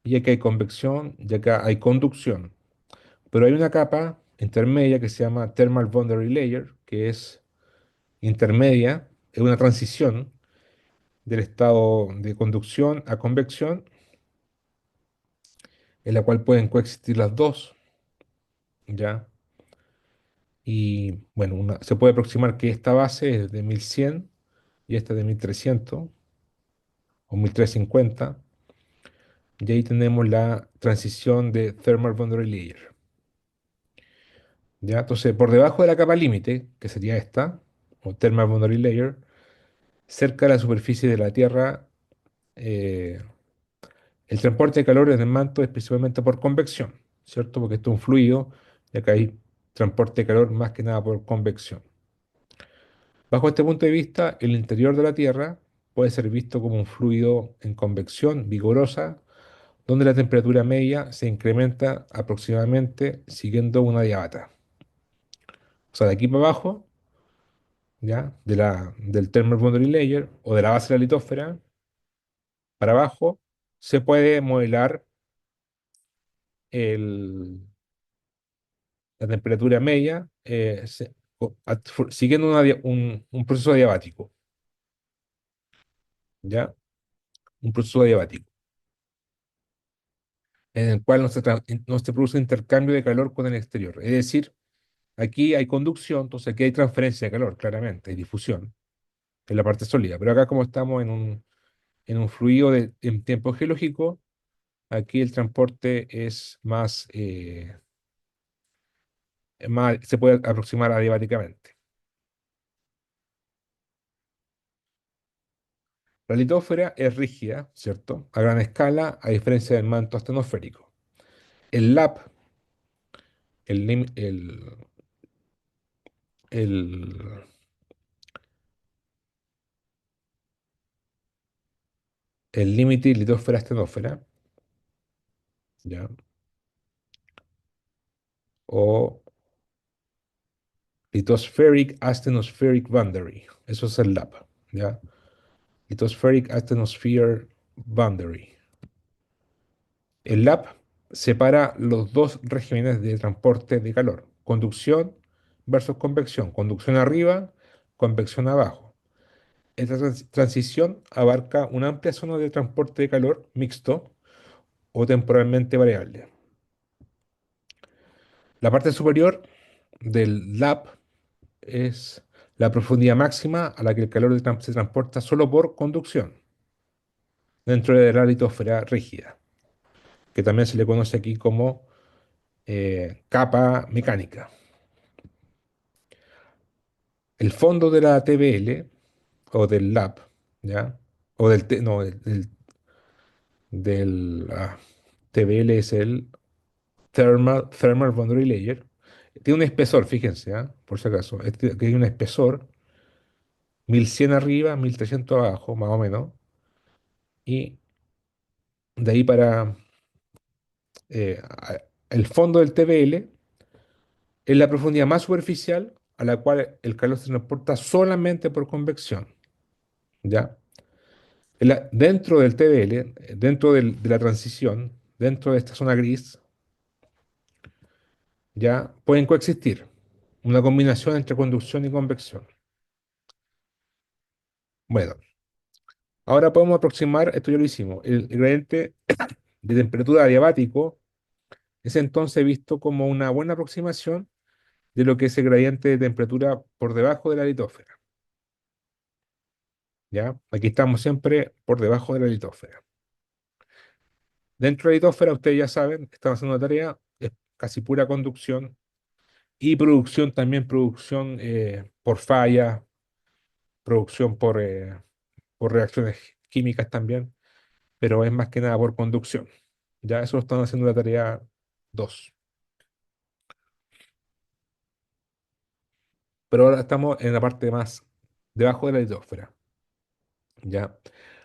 y acá hay convección y acá hay conducción. Pero hay una capa intermedia que se llama Thermal Boundary Layer, que es intermedia, es una transición del estado de conducción a convección, en la cual pueden coexistir las dos, ¿ya? Y bueno, se puede aproximar que esta base es de 1100 y esta de 1300 o 1350, y ahí tenemos la transición de Thermal Boundary Layer, ¿ya? Entonces, por debajo de la capa límite, que sería esta, o Thermal Boundary Layer, cerca de la superficie de la Tierra, eh, el transporte de calor en el manto es principalmente por convección, ¿cierto? Porque esto es un fluido y acá hay transporte de calor más que nada por convección. Bajo este punto de vista, el interior de la Tierra puede ser visto como un fluido en convección vigorosa, donde la temperatura media se incrementa aproximadamente siguiendo una diabata. O sea, de aquí para abajo, ¿ya? Del thermal boundary layer o de la base de la litosfera, para abajo, se puede modelar el, la temperatura media siguiendo un proceso adiabático, ¿ya? Un proceso adiabático, en el cual no se produce intercambio de calor con el exterior. Es decir, aquí hay conducción, entonces aquí hay transferencia de calor, claramente, hay difusión en la parte sólida. Pero acá como estamos en un fluido en tiempo geológico, aquí el transporte es se puede aproximar adiabáticamente. La litósfera es rígida, ¿cierto? A gran escala, a diferencia del manto astenosférico. El LAP, el, lim- el, el límite litósfera-astenósfera, ¿ya? O Lithospheric Asthenospheric Boundary. Eso es el LAP, ¿ya? Lithospheric Asthenosphere Boundary. El LAP separa los dos regímenes de transporte de calor, conducción versus convección, conducción arriba, convección abajo. Esta transición abarca una amplia zona de transporte de calor mixto o temporalmente variable. La parte superior del LAP es la profundidad máxima a la que el calor se transporta solo por conducción dentro de la litosfera rígida, que también se le conoce aquí como capa mecánica. El fondo de la TBL o del LAP, ¿ya? O no, del TBL es el Thermal Boundary Layer. Tiene un espesor, fíjense, ¿ah? Por si acaso. Aquí hay un espesor, 1100 arriba, 1300 abajo, más o menos. Y de ahí para el fondo del TBL es la profundidad más superficial a la cual el calor se transporta solamente por convección, ¿ya? Dentro del TBL, dentro de la transición, dentro de esta zona gris, ya pueden coexistir una combinación entre conducción y convección. Bueno, ahora podemos aproximar, esto ya lo hicimos, el gradiente de temperatura adiabático es entonces visto como una buena aproximación de lo que es el gradiente de temperatura por debajo de la litosfera. ¿Ya? Aquí estamos siempre por debajo de la litosfera. Dentro de la litosfera, ustedes ya saben, estamos haciendo una tarea, es casi pura conducción y producción también, producción por falla, producción por reacciones químicas también, pero es más que nada por conducción. Ya eso lo están haciendo la tarea 2. Pero ahora estamos en la parte más debajo de la litosfera. ¿Ya?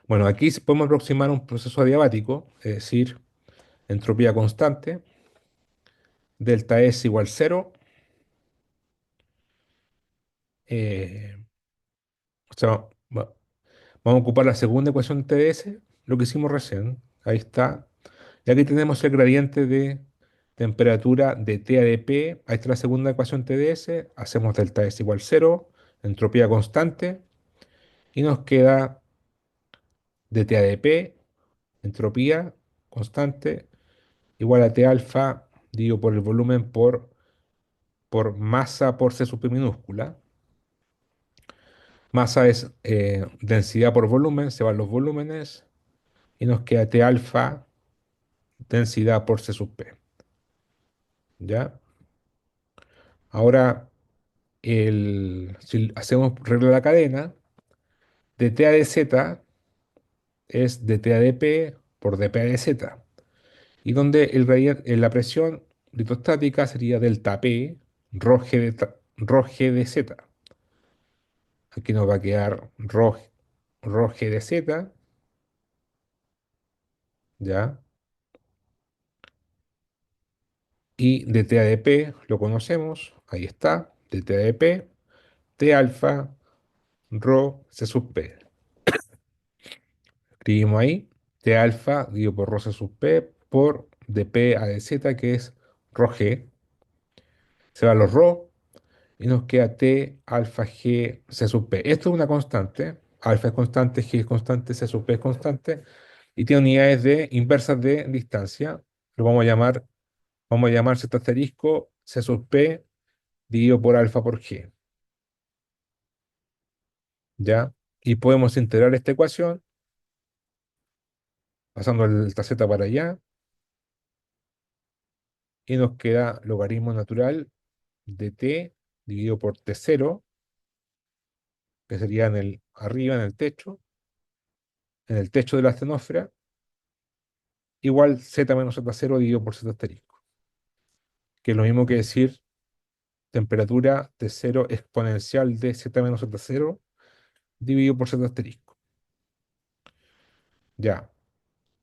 Bueno, aquí podemos aproximar un proceso adiabático, es decir, entropía constante, delta S igual cero. O sea, vamos a ocupar la segunda ecuación de TdS, lo que hicimos recién. Ahí está. Y aquí tenemos el gradiente de temperatura de T a dP. Ahí está la segunda ecuación TdS. Hacemos delta S igual cero, entropía constante, y nos queda de T a dP, entropía constante, igual a T alfa, digo por el volumen por masa por C sub P minúscula. Masa es densidad por volumen, se van los volúmenes y nos queda T alfa, densidad por C sub P. ¿Ya? Ahora, si hacemos regla de la cadena, de T a dz es de T a dP por dP a dz. Y donde la presión litostática sería delta P, rho g de z. Aquí nos va a quedar rho g de z, ¿ya? Y de T a dP lo conocemos, ahí está, de T a dP, T alfa, rho C sub P. Escribimos ahí T alfa dividido por rho C sub P por dP a dz, que es rho g. Se van los rho y nos queda T alfa G C sub P. Esto es una constante. Alfa es constante, G es constante, C sub P es constante. Y tiene unidades de inversas de distancia. Lo vamos a llamar Z asterisco C sub P dividido por alfa por G. ¿Ya? Y podemos integrar esta ecuación pasando el delta Z para allá. Y nos queda logaritmo natural de T dividido por T0, que sería arriba en el techo de la astenosfera, igual Z menos Z0 dividido por Z asterisco, que es lo mismo que decir temperatura T0 exponencial de Z menos Z0 dividido por Z asterisco. Ya.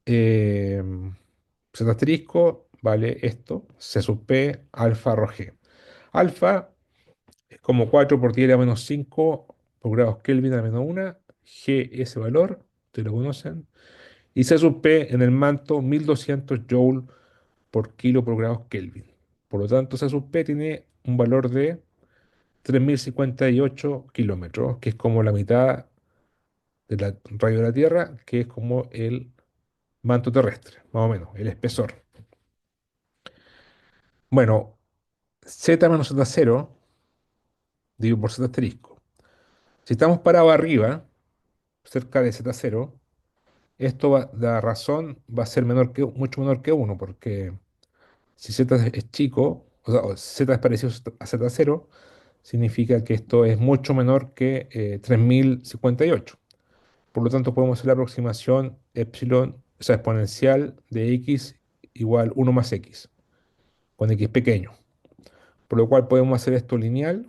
Z asterisco vale esto, C sub P, alfa rho G. Alfa es como 4 por 10 a la menos 5 por grados Kelvin a la menos 1. G, ese valor, ustedes lo conocen. Y C sub P en el manto, 1200 joule por kilo por grados Kelvin. Por lo tanto, C sub P tiene un valor de 3058 kilómetros, que es como la mitad de la radio de la Tierra, que es como el manto terrestre, más o menos, el espesor. Bueno, Z menos Z0 dividido por Z asterisco. Si estamos parados arriba, cerca de Z0, la razón va a ser mucho menor que uno, porque si Z es chico, o sea, o Z es parecido a Z0, significa que esto es mucho menor que 3058. Por lo tanto, podemos hacer la aproximación epsilon, o sea, exponencial de x igual 1 más x, con x pequeño. Por lo cual podemos hacer esto lineal,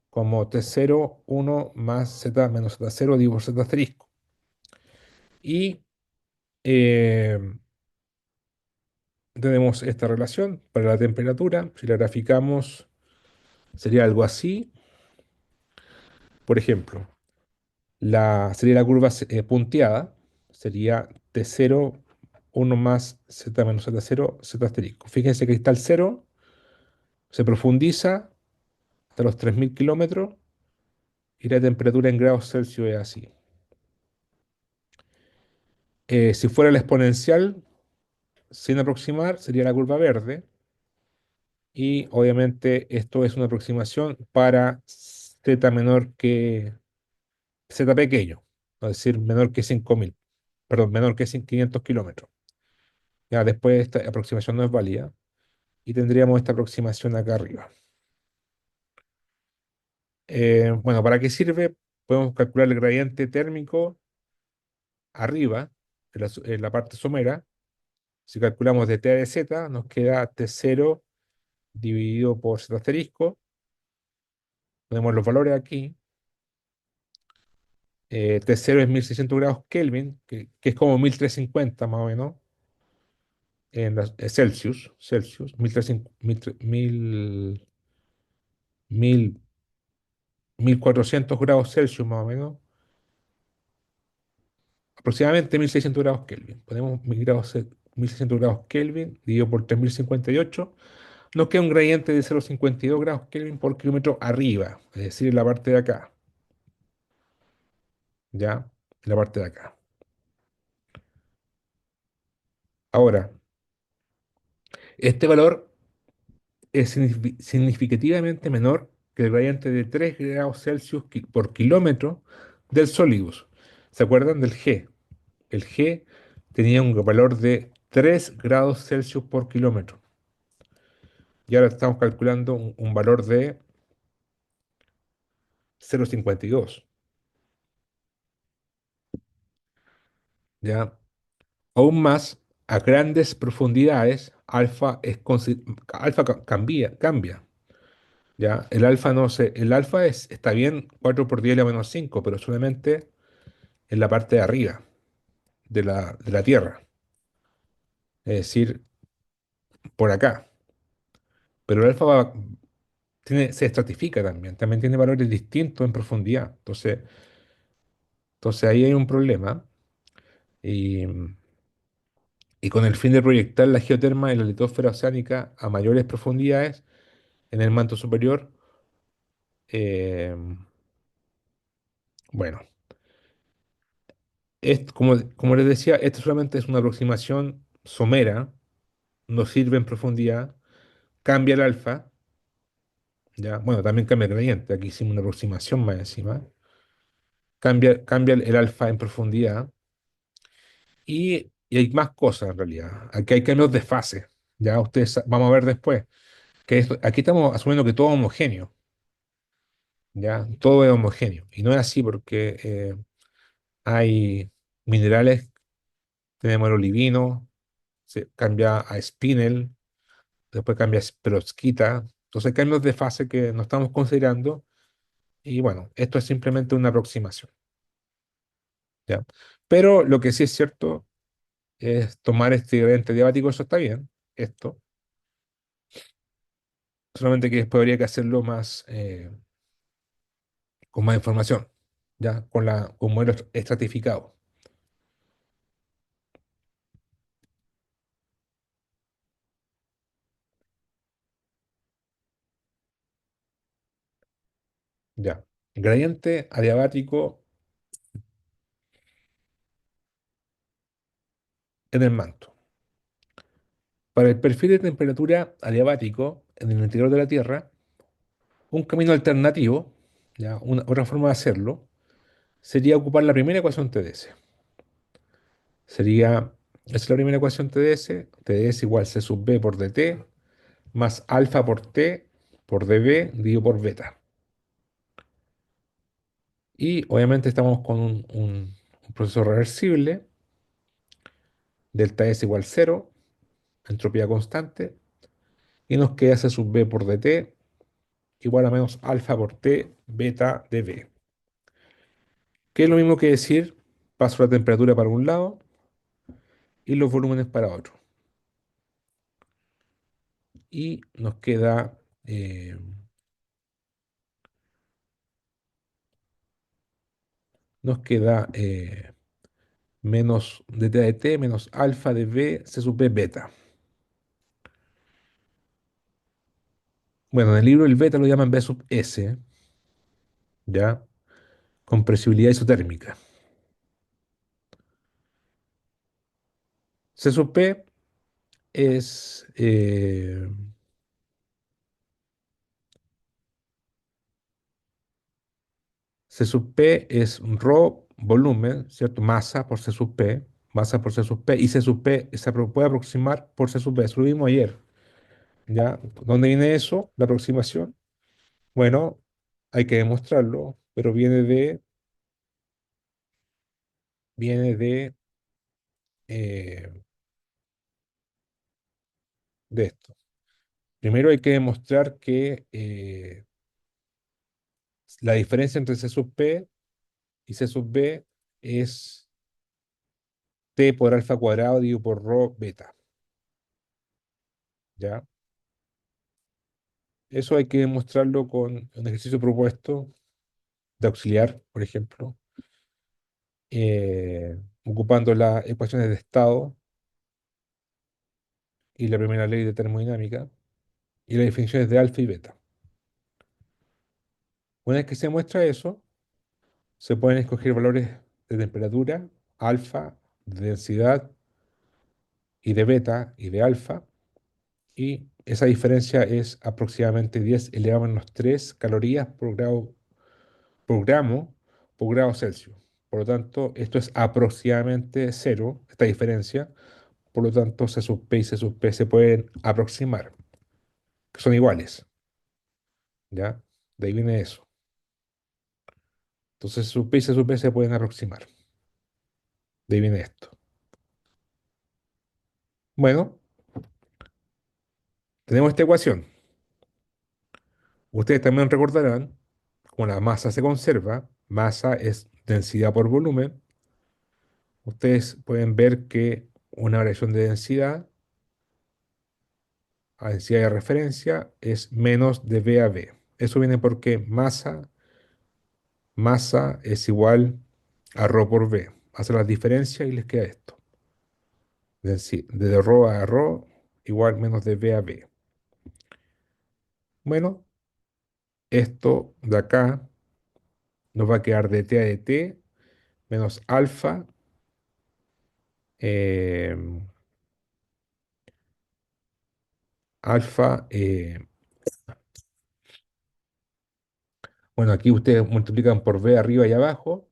como T0, 1 más Z menos Z0 dividido por Z asterisco. Y eh, tenemos esta relación para la temperatura. Si la graficamos, sería algo así. Por ejemplo, sería la curva punteada, sería T0, 1 más Z menos Z0, Z asterisco. Fíjense que ahí está el 0, se profundiza hasta los 3000 kilómetros y la temperatura en grados Celsius es así. Si fuera la exponencial, sin aproximar, sería la curva verde. Y obviamente esto es una aproximación para z menor que z pequeño, es decir, menor que 5.000, perdón, menor que 500 kilómetros. Ya después esta aproximación no es válida y tendríamos esta aproximación acá arriba. Bueno, ¿para qué sirve? Podemos calcular el gradiente térmico arriba, en la parte somera. Si calculamos de t a de z, nos queda t0 dividido por z asterisco. Ponemos los valores aquí. T0 es 1600 grados Kelvin, que es como 1350 más o menos, Celsius, 1000 1400 grados Celsius más o menos, aproximadamente 1600 grados Kelvin. Ponemos 1600 grados Kelvin dividido por 3058, nos queda un gradiente de 0,52 grados Kelvin por kilómetro arriba, es decir, en la parte de acá, ¿ya? En la parte de acá. Ahora, este valor es significativamente menor que el gradiente de 3 grados Celsius por kilómetro del Solidus. ¿Se acuerdan del G? El G tenía un valor de 3 grados Celsius por kilómetro. Y ahora estamos calculando un valor de 0,52. ¿Ya? Aún más, a grandes profundidades, alfa cambia. ¿Ya? El alfa está bien 4 por 10 a la menos 5, pero solamente en la parte de arriba de la Tierra, es decir, por acá. Pero el alfa se estratifica también tiene valores distintos en profundidad. Entonces ahí hay un problema. Y, y con el fin de proyectar la geoterma en la litosfera oceánica a mayores profundidades en el manto superior, eh, bueno, como les decía, esto solamente es una aproximación somera, no sirve en profundidad, cambia el alfa. Ya, bueno, también cambia el gradiente. Aquí hicimos una aproximación más encima. Cambia el alfa en profundidad. Y hay más cosas en realidad. Aquí hay cambios de fase. Ya vamos a ver después. Aquí estamos asumiendo que todo es homogéneo. Ya, todo es homogéneo. Y no es así porque hay minerales. Tenemos el olivino, se cambia a spinel, después cambia a perovskita. Entonces hay cambios de fase que no estamos considerando. Y bueno, esto es simplemente una aproximación. ¿Ya? Pero lo que sí es cierto es tomar este gradiente diabático, eso está bien, esto, solamente que después habría que hacerlo más, con más información, ya, con modelos estratificados, ya. Gradiente adiabático en el manto. Para el perfil de temperatura adiabático en el interior de la Tierra, un camino alternativo, ya, otra forma de hacerlo, sería ocupar la primera ecuación TDS. Esa es la primera ecuación TDS, TDS igual C sub B por dt, más alfa por T por dB dividido por beta. Y obviamente estamos con un proceso reversible, delta S igual cero, entropía constante, y nos queda C sub B por dt igual a menos alfa por T beta dB. Que es lo mismo que decir, paso la temperatura para un lado y los volúmenes para otro. Y nos queda menos dt de t menos alfa de b c sub b beta. Bueno, en el libro el beta lo llaman b sub s, ¿ya? compresibilidad isotérmica. C sub P es, C sub P es ρ volumen, ¿cierto? Masa por C sub P, masa por C sub P, y C sub P puede aproximar por C sub P. Eso lo vimos ayer, ¿ya? ¿Dónde viene eso? La aproximación. Bueno, hay que demostrarlo, pero viene eh, de esto. Primero hay que demostrar que la diferencia entre C sub P y C sub B es T por alfa cuadrado dividido por rho beta, ¿ya? Eso hay que demostrarlo con un ejercicio propuesto de auxiliar, por ejemplo, ocupando las ecuaciones de estado y la primera ley de termodinámica y las definiciones de alfa y beta. Una vez que se muestra eso, se pueden escoger valores de temperatura, alfa, de densidad y de beta y de alfa, y esa diferencia es aproximadamente 10 elevado a menos 3 calorías por gramo por grado Celsius. Por lo tanto, esto es aproximadamente cero, esta diferencia. Por lo tanto, C sub P y C sub P se pueden aproximar, que son iguales, ¿ya? De ahí viene eso. Entonces, C sub P y C sub P se pueden aproximar. De ahí viene esto. Bueno, tenemos esta ecuación. Ustedes también recordarán, como la masa se conserva, masa es densidad por volumen, ustedes pueden ver que una variación de densidad a densidad de referencia es menos de V a V. Eso viene porque masa es igual a ρ por V. Hacen las diferencias y les queda esto. De ρ a ρ igual menos de V a V. Bueno, esto de acá nos va a quedar de T a de T menos alfa. eh, alfa, bueno, aquí ustedes multiplican por V arriba y abajo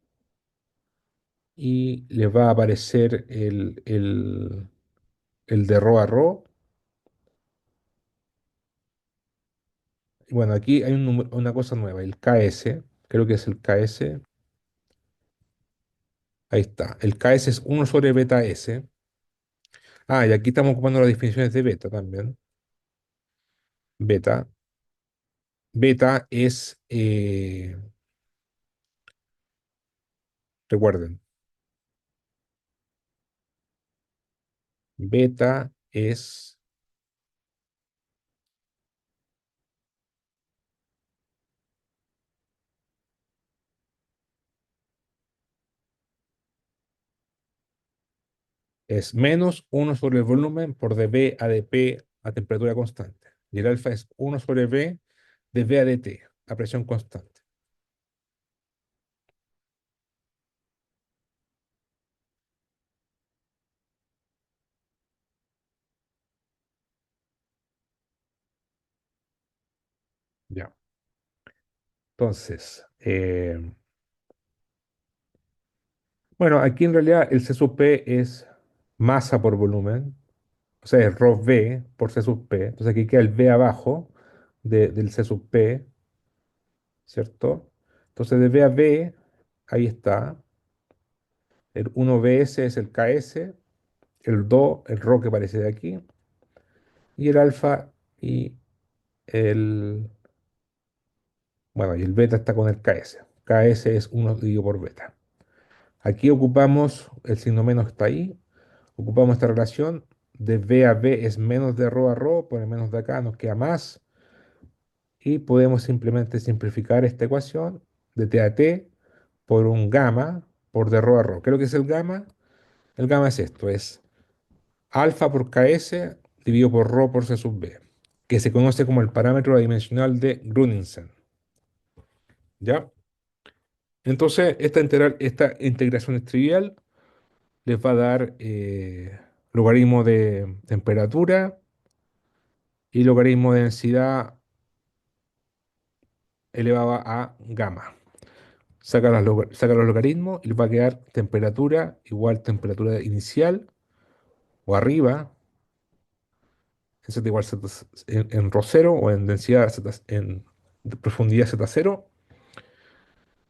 y les va a aparecer el de ρ a ρ. Y bueno, aquí hay una cosa nueva, el KS, creo que es el KS. Ahí está. El KS es 1 sobre beta S. Ah, y aquí estamos ocupando las definiciones de beta también. Beta. Beta es, recuerden, beta es menos 1 sobre el volumen por dB a dP a temperatura constante. Y el alfa es 1 sobre V de V a dt a presión constante. Ya. Entonces, bueno, aquí en realidad el C sub P es masa por volumen, o sea, es ρ V por C sub P. Entonces aquí queda el V abajo del C sub P, ¿cierto? Entonces de V a V, ahí está. El 1Vs es el KS, el Do, el ρ que aparece de aquí, y el alfa y el, bueno, y el beta está con el KS. KS es 1 dividido por beta. Aquí ocupamos, el signo menos está ahí, ocupamos esta relación, de V a V es menos de ρ a ρ, por el menos de acá nos queda más, y podemos simplemente simplificar esta ecuación de T a T por un gamma por de ρ a ρ. ¿Qué es lo que es el gamma? El gamma es esto, es alfa por Ks dividido por ρ por C sub B, que se conoce como el parámetro adimensional de Grüninsen. ¿Ya? Entonces, esta integración trivial les va a dar logaritmo de temperatura y logaritmo de densidad elevado a gamma. Saca los logaritmos y les va a quedar temperatura igual temperatura inicial o arriba en Z igual Z, en ρ cero o en densidad Z, en profundidad z cero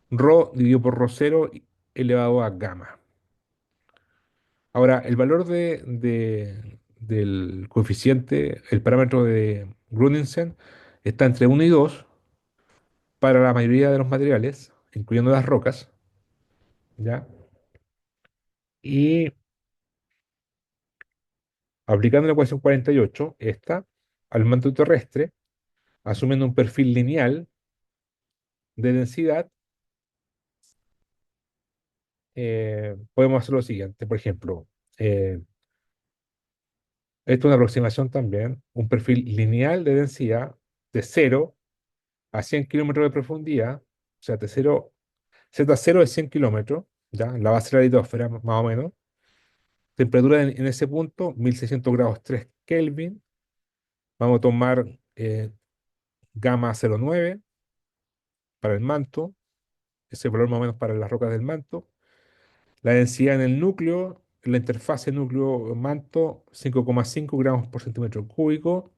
rho dividido por rho cero elevado a gamma. Ahora, el valor del coeficiente, el parámetro de Gruningsen, está entre 1 y 2 para la mayoría de los materiales, incluyendo las rocas, ¿ya? Y aplicando la ecuación 48, esta, al manto terrestre, asumiendo un perfil lineal de densidad, podemos hacer lo siguiente. Por ejemplo, eh, esto es una aproximación también, un perfil lineal de densidad de 0 a 100 kilómetros de profundidad, o sea, de 0, Z0 es 100 kilómetros, ¿ya? La base de la litosfera, más o menos. Temperatura en ese punto, 1600 grados 3 Kelvin. Vamos a tomar gamma 09 para el manto, ese valor más o menos para las rocas del manto. La densidad en el núcleo, en la interfase núcleo-manto, 5,5 gramos por centímetro cúbico.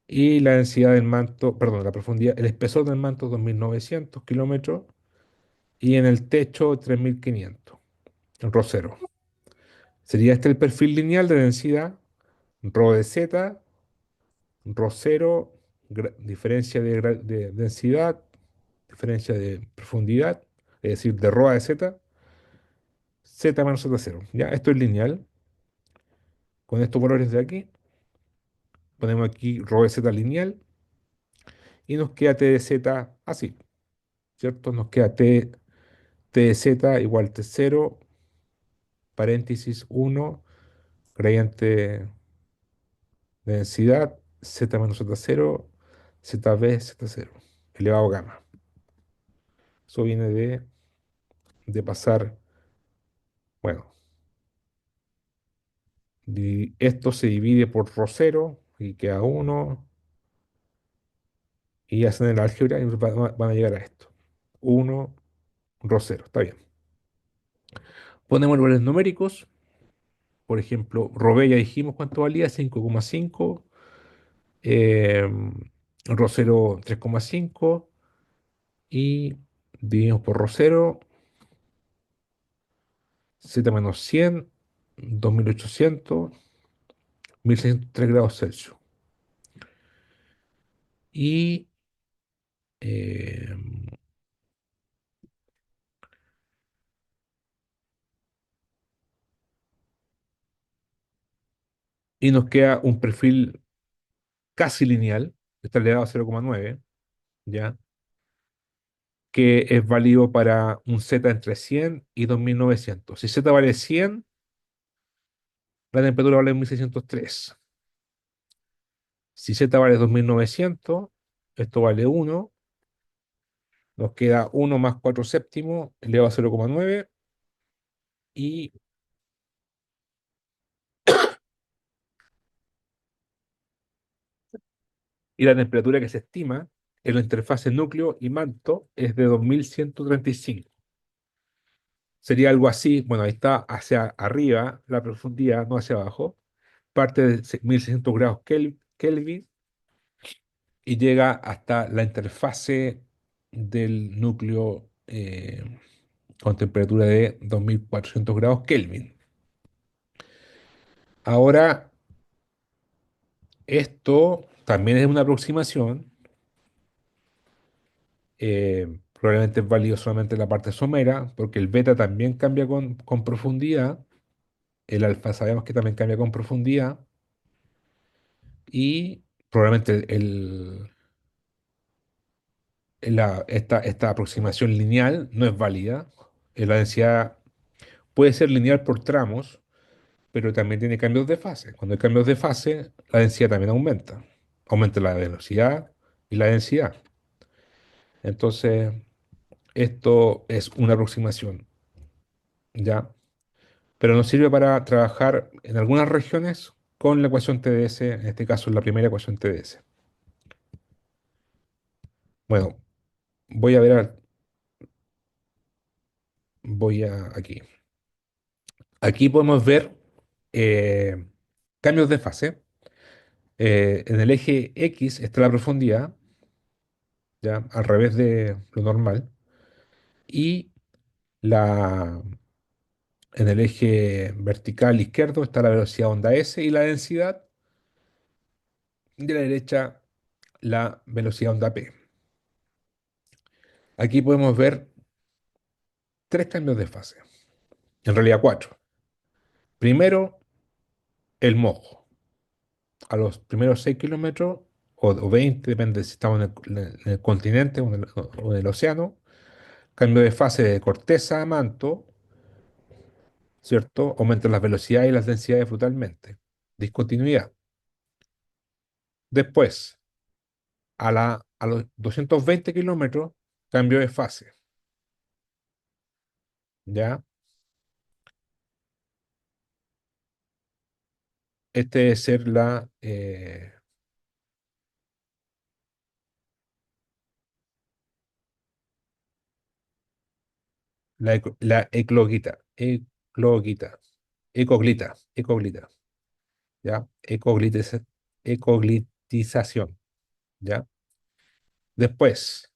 Y la densidad del manto, perdón, la profundidad, el espesor del manto, 2900 kilómetros. Y en el techo, 3500, en rho cero. Sería este el perfil lineal de densidad, rho de z, rho cero, diferencia de densidad, diferencia de profundidad, es decir, de rho a de z, z menos z cero. Ya, esto es lineal. Con estos valores de aquí, ponemos aquí rho de z lineal y nos queda t de z así, ¿cierto? Nos queda t de z igual t cero, paréntesis uno, gradiente de densidad, z menos z cero, zb, z cero, elevado a gamma. Eso viene de pasar, bueno, esto se divide por rho cero y queda uno, y hacen el álgebra y van a llegar a esto. Uno rho cero, está bien. Ponemos valores numéricos, por ejemplo, rho b ya dijimos cuánto valía, 5,5, eh, rho cero 3,5 y dividimos por rho cero, z menos 100, 2800, 1603 grados Celsius. Y, eh, y nos queda un perfil casi lineal, está elevado a 0,9, ¿ya? Que es válido para un Z entre 100 y 2900. Si Z vale 100, la temperatura vale 1603. Si Z vale 2900, esto vale 1, nos queda 1 más 4 séptimos, elevado a 0,9, y, y la temperatura que se estima en la interfase núcleo y manto es de 2135. Sería algo así, bueno, ahí está hacia arriba la profundidad, no hacia abajo, parte de 1600 grados Kelvin y llega hasta la interfase del núcleo con temperatura de 2400 grados Kelvin. Ahora, esto también es una aproximación, probablemente es válido solamente en la parte somera, porque el beta también cambia con profundidad, el alfa sabemos que también cambia con profundidad, y probablemente esta aproximación lineal no es válida. La densidad puede ser lineal por tramos, pero también tiene cambios de fase. Cuando hay cambios de fase, la densidad también aumenta. Aumenta la velocidad y la densidad. Entonces, Esto es una aproximación, ¿ya? Pero nos sirve para trabajar en algunas regiones con la ecuación TDS, en este caso la primera ecuación TDS. Bueno, voy a ver, aquí. Aquí podemos ver eh, cambios de fase. En el eje X está la profundidad, ya al revés de lo normal. Y la, en el eje vertical izquierdo está la velocidad onda S y la densidad. De la derecha, la velocidad onda P. Aquí podemos ver tres cambios de fase. En realidad cuatro. Primero, el mojo. A los primeros 6 kilómetros o 20, depende si estamos en el continente o en el océano. Cambio de fase de corteza a manto, ¿cierto? Aumentan las velocidades y las densidades brutalmente. Discontinuidad. Después, a los 220 kilómetros, cambio de fase. ¿Ya? Este debe ser la ecloguita. Ecoglita. ¿Ya? Ecoglitización. ¿Ya? Después,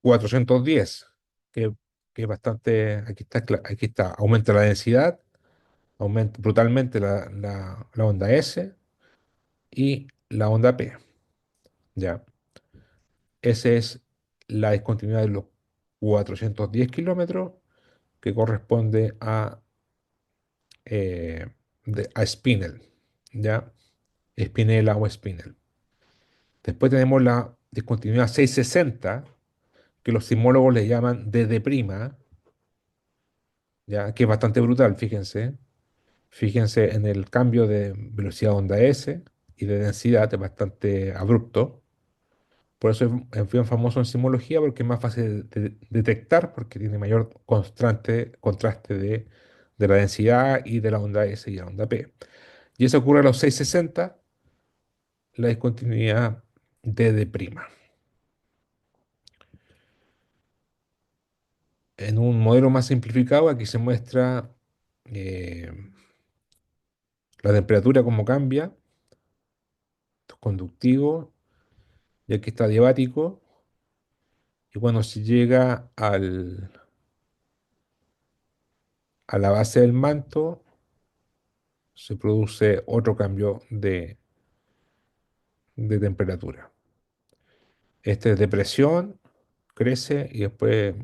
410, que, que es bastante, aquí está, aumenta la densidad, aumenta brutalmente la onda S y la onda P. ¿Ya? Esa es la discontinuidad de los 410 kilómetros que corresponde eh, a Spinel, ¿ya? Spinella o Spinel. Después tenemos la discontinuidad 660, que los sismólogos le llaman DD', ¿ya? Que es bastante brutal, fíjense. Fíjense en el cambio de velocidad onda S y de densidad, es bastante abrupto. Por eso es bien famoso en sismología, porque es más fácil de detectar, porque tiene mayor contraste de la densidad y de la onda S y la onda P. Y eso ocurre a los 660, la discontinuidad DD'. En un modelo más simplificado, aquí se muestra eh, la temperatura, cómo cambia, esto es conductivo, y aquí está adiabático, y cuando se llega a la base del manto, se produce otro cambio de temperatura. Este es de presión, crece y después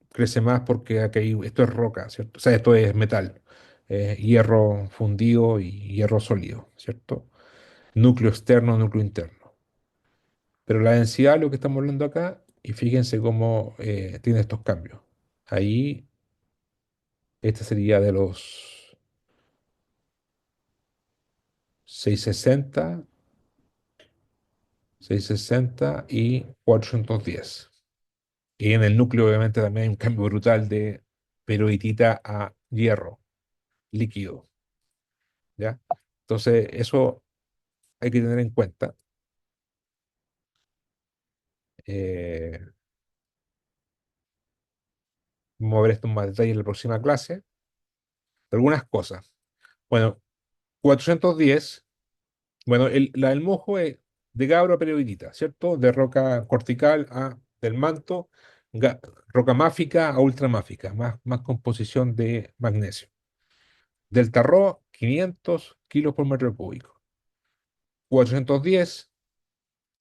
crece más porque esto es roca, ¿cierto? O sea, esto es metal, hierro fundido y hierro sólido, ¿cierto? Núcleo externo, núcleo interno. Pero la densidad, lo que estamos hablando acá, y fíjense cómo tiene estos cambios. Ahí, este sería de los 660, 660 y 410. Y en el núcleo, obviamente, también hay un cambio brutal de perovitita a hierro líquido, ¿ya? Entonces, eso hay que tener en cuenta. Eh, Vamos a ver esto en más detalle en la próxima clase. Algunas cosas. Bueno, 410. Bueno, la del mojo es de gabro a periodita, ¿cierto? De roca cortical a del manto, ga- roca máfica a ultramáfica, más composición de magnesio. Del tarro, 500 kilos por metro cúbico. 410,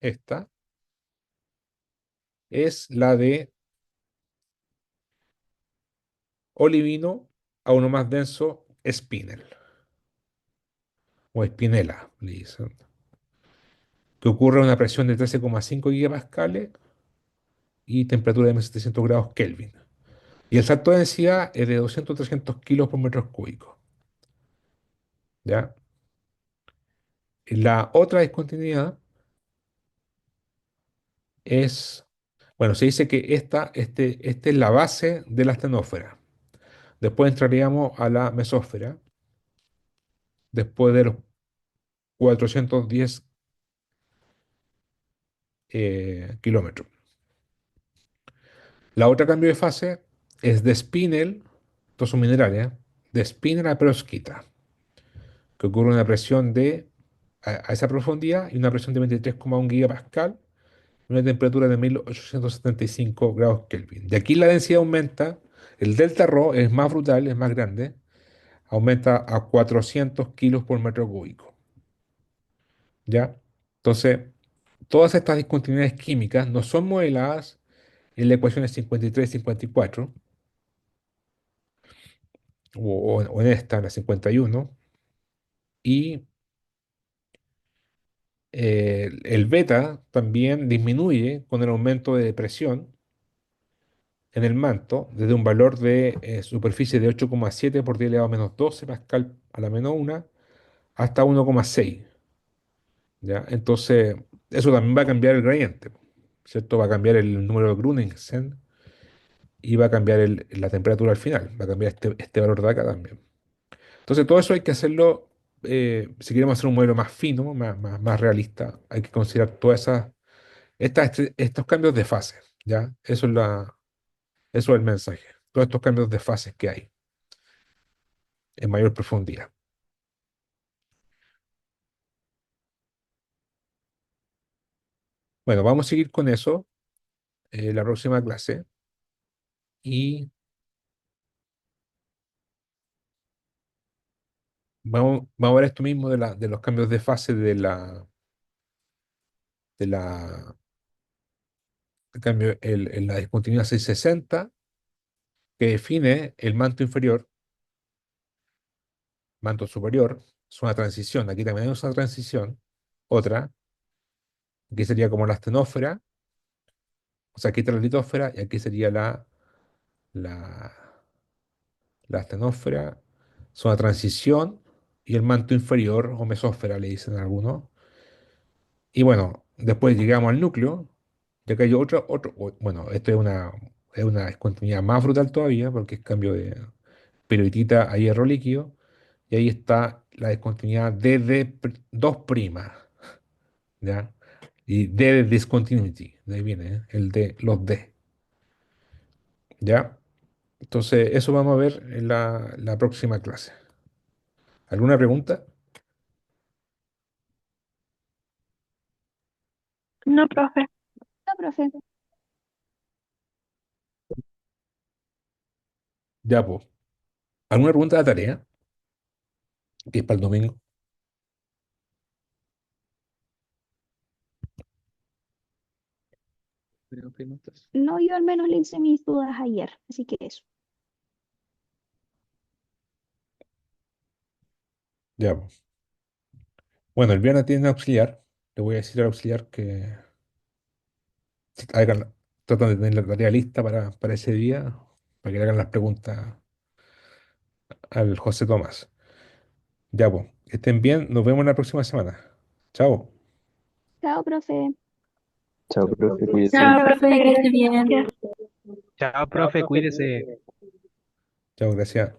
esta, es la de olivino a uno más denso, spinel, o espinela, le dicen, que ocurre a una presión de 13,5 gigapascales y temperatura de 1700 grados Kelvin. Y el salto de densidad es de 200-300 kilos por metro cúbico. ¿Ya? La otra discontinuidad es Bueno, se dice que esta es la base de la astenosfera. Después entraríamos a la mesósfera, después de los 410 kilómetros. La otra cambio de fase es de Spinel, estos son minerales, de Spinel a perovskita, que ocurre una presión a esa profundidad y una presión de 23,1 gigapascal y una temperatura de 1875 grados Kelvin. De aquí la densidad aumenta, el delta Rho es más brutal, es más grande, aumenta a 400 kilos por metro cúbico. ¿Ya? Entonces, todas estas discontinuidades químicas no son modeladas en la ecuación 53 y 54, o en esta, en la 51, y el beta también disminuye con el aumento de presión en el manto, desde un valor de superficie de 8,7 por 10 elevado a menos 12 pascal a la menos 1 hasta 1,6. ¿Ya? Entonces, eso también va a cambiar el gradiente, ¿cierto? Va a cambiar el número de Grüningen y va a cambiar la temperatura al final, va a cambiar este valor de acá también. Entonces, todo eso hay que hacerlo, si queremos hacer un modelo más fino, más realista, hay que considerar todas estos cambios de fase, ¿ya? Eso es el mensaje, todos estos cambios de fases que hay en mayor profundidad. Bueno, vamos a seguir con eso la próxima clase y vamos a ver esto mismo de los cambios de fase de la, en la discontinuidad 660 que define el manto inferior, manto superior, es una transición. Aquí también hay una transición, otra, que sería como la astenósfera, o sea, aquí está la litósfera y aquí sería la, la astenósfera, es una transición y el manto inferior, o mesósfera, le dicen algunos. Y bueno, después llegamos al núcleo, ya que hay bueno, esto es una discontinuidad más brutal todavía, porque es cambio de periodita a hierro líquido, y ahí está la discontinuidad DD2', ¿ya? Y D de discontinuity, de ahí viene, el de los D, ¿ya? Entonces, eso vamos a ver en la próxima clase. ¿Alguna pregunta? No, profe. No, profe. Ya, pues. ¿Alguna pregunta de la tarea? Que es para el domingo. ¿Preguntas? No, yo al menos le hice mis dudas ayer, así que eso. Ya, pues. Bueno, el viernes tiene auxiliar. Le voy a decir al auxiliar que hagan, tratan de tener la tarea lista para ese día, para que le hagan las preguntas al José Tomás. Ya, pues, que estén bien, nos vemos la próxima semana. Chao. Chao, profe. Chao, profe, Chao, cuídese. profe, que esté bien. Chao, profe, cuídese. Chao, gracias.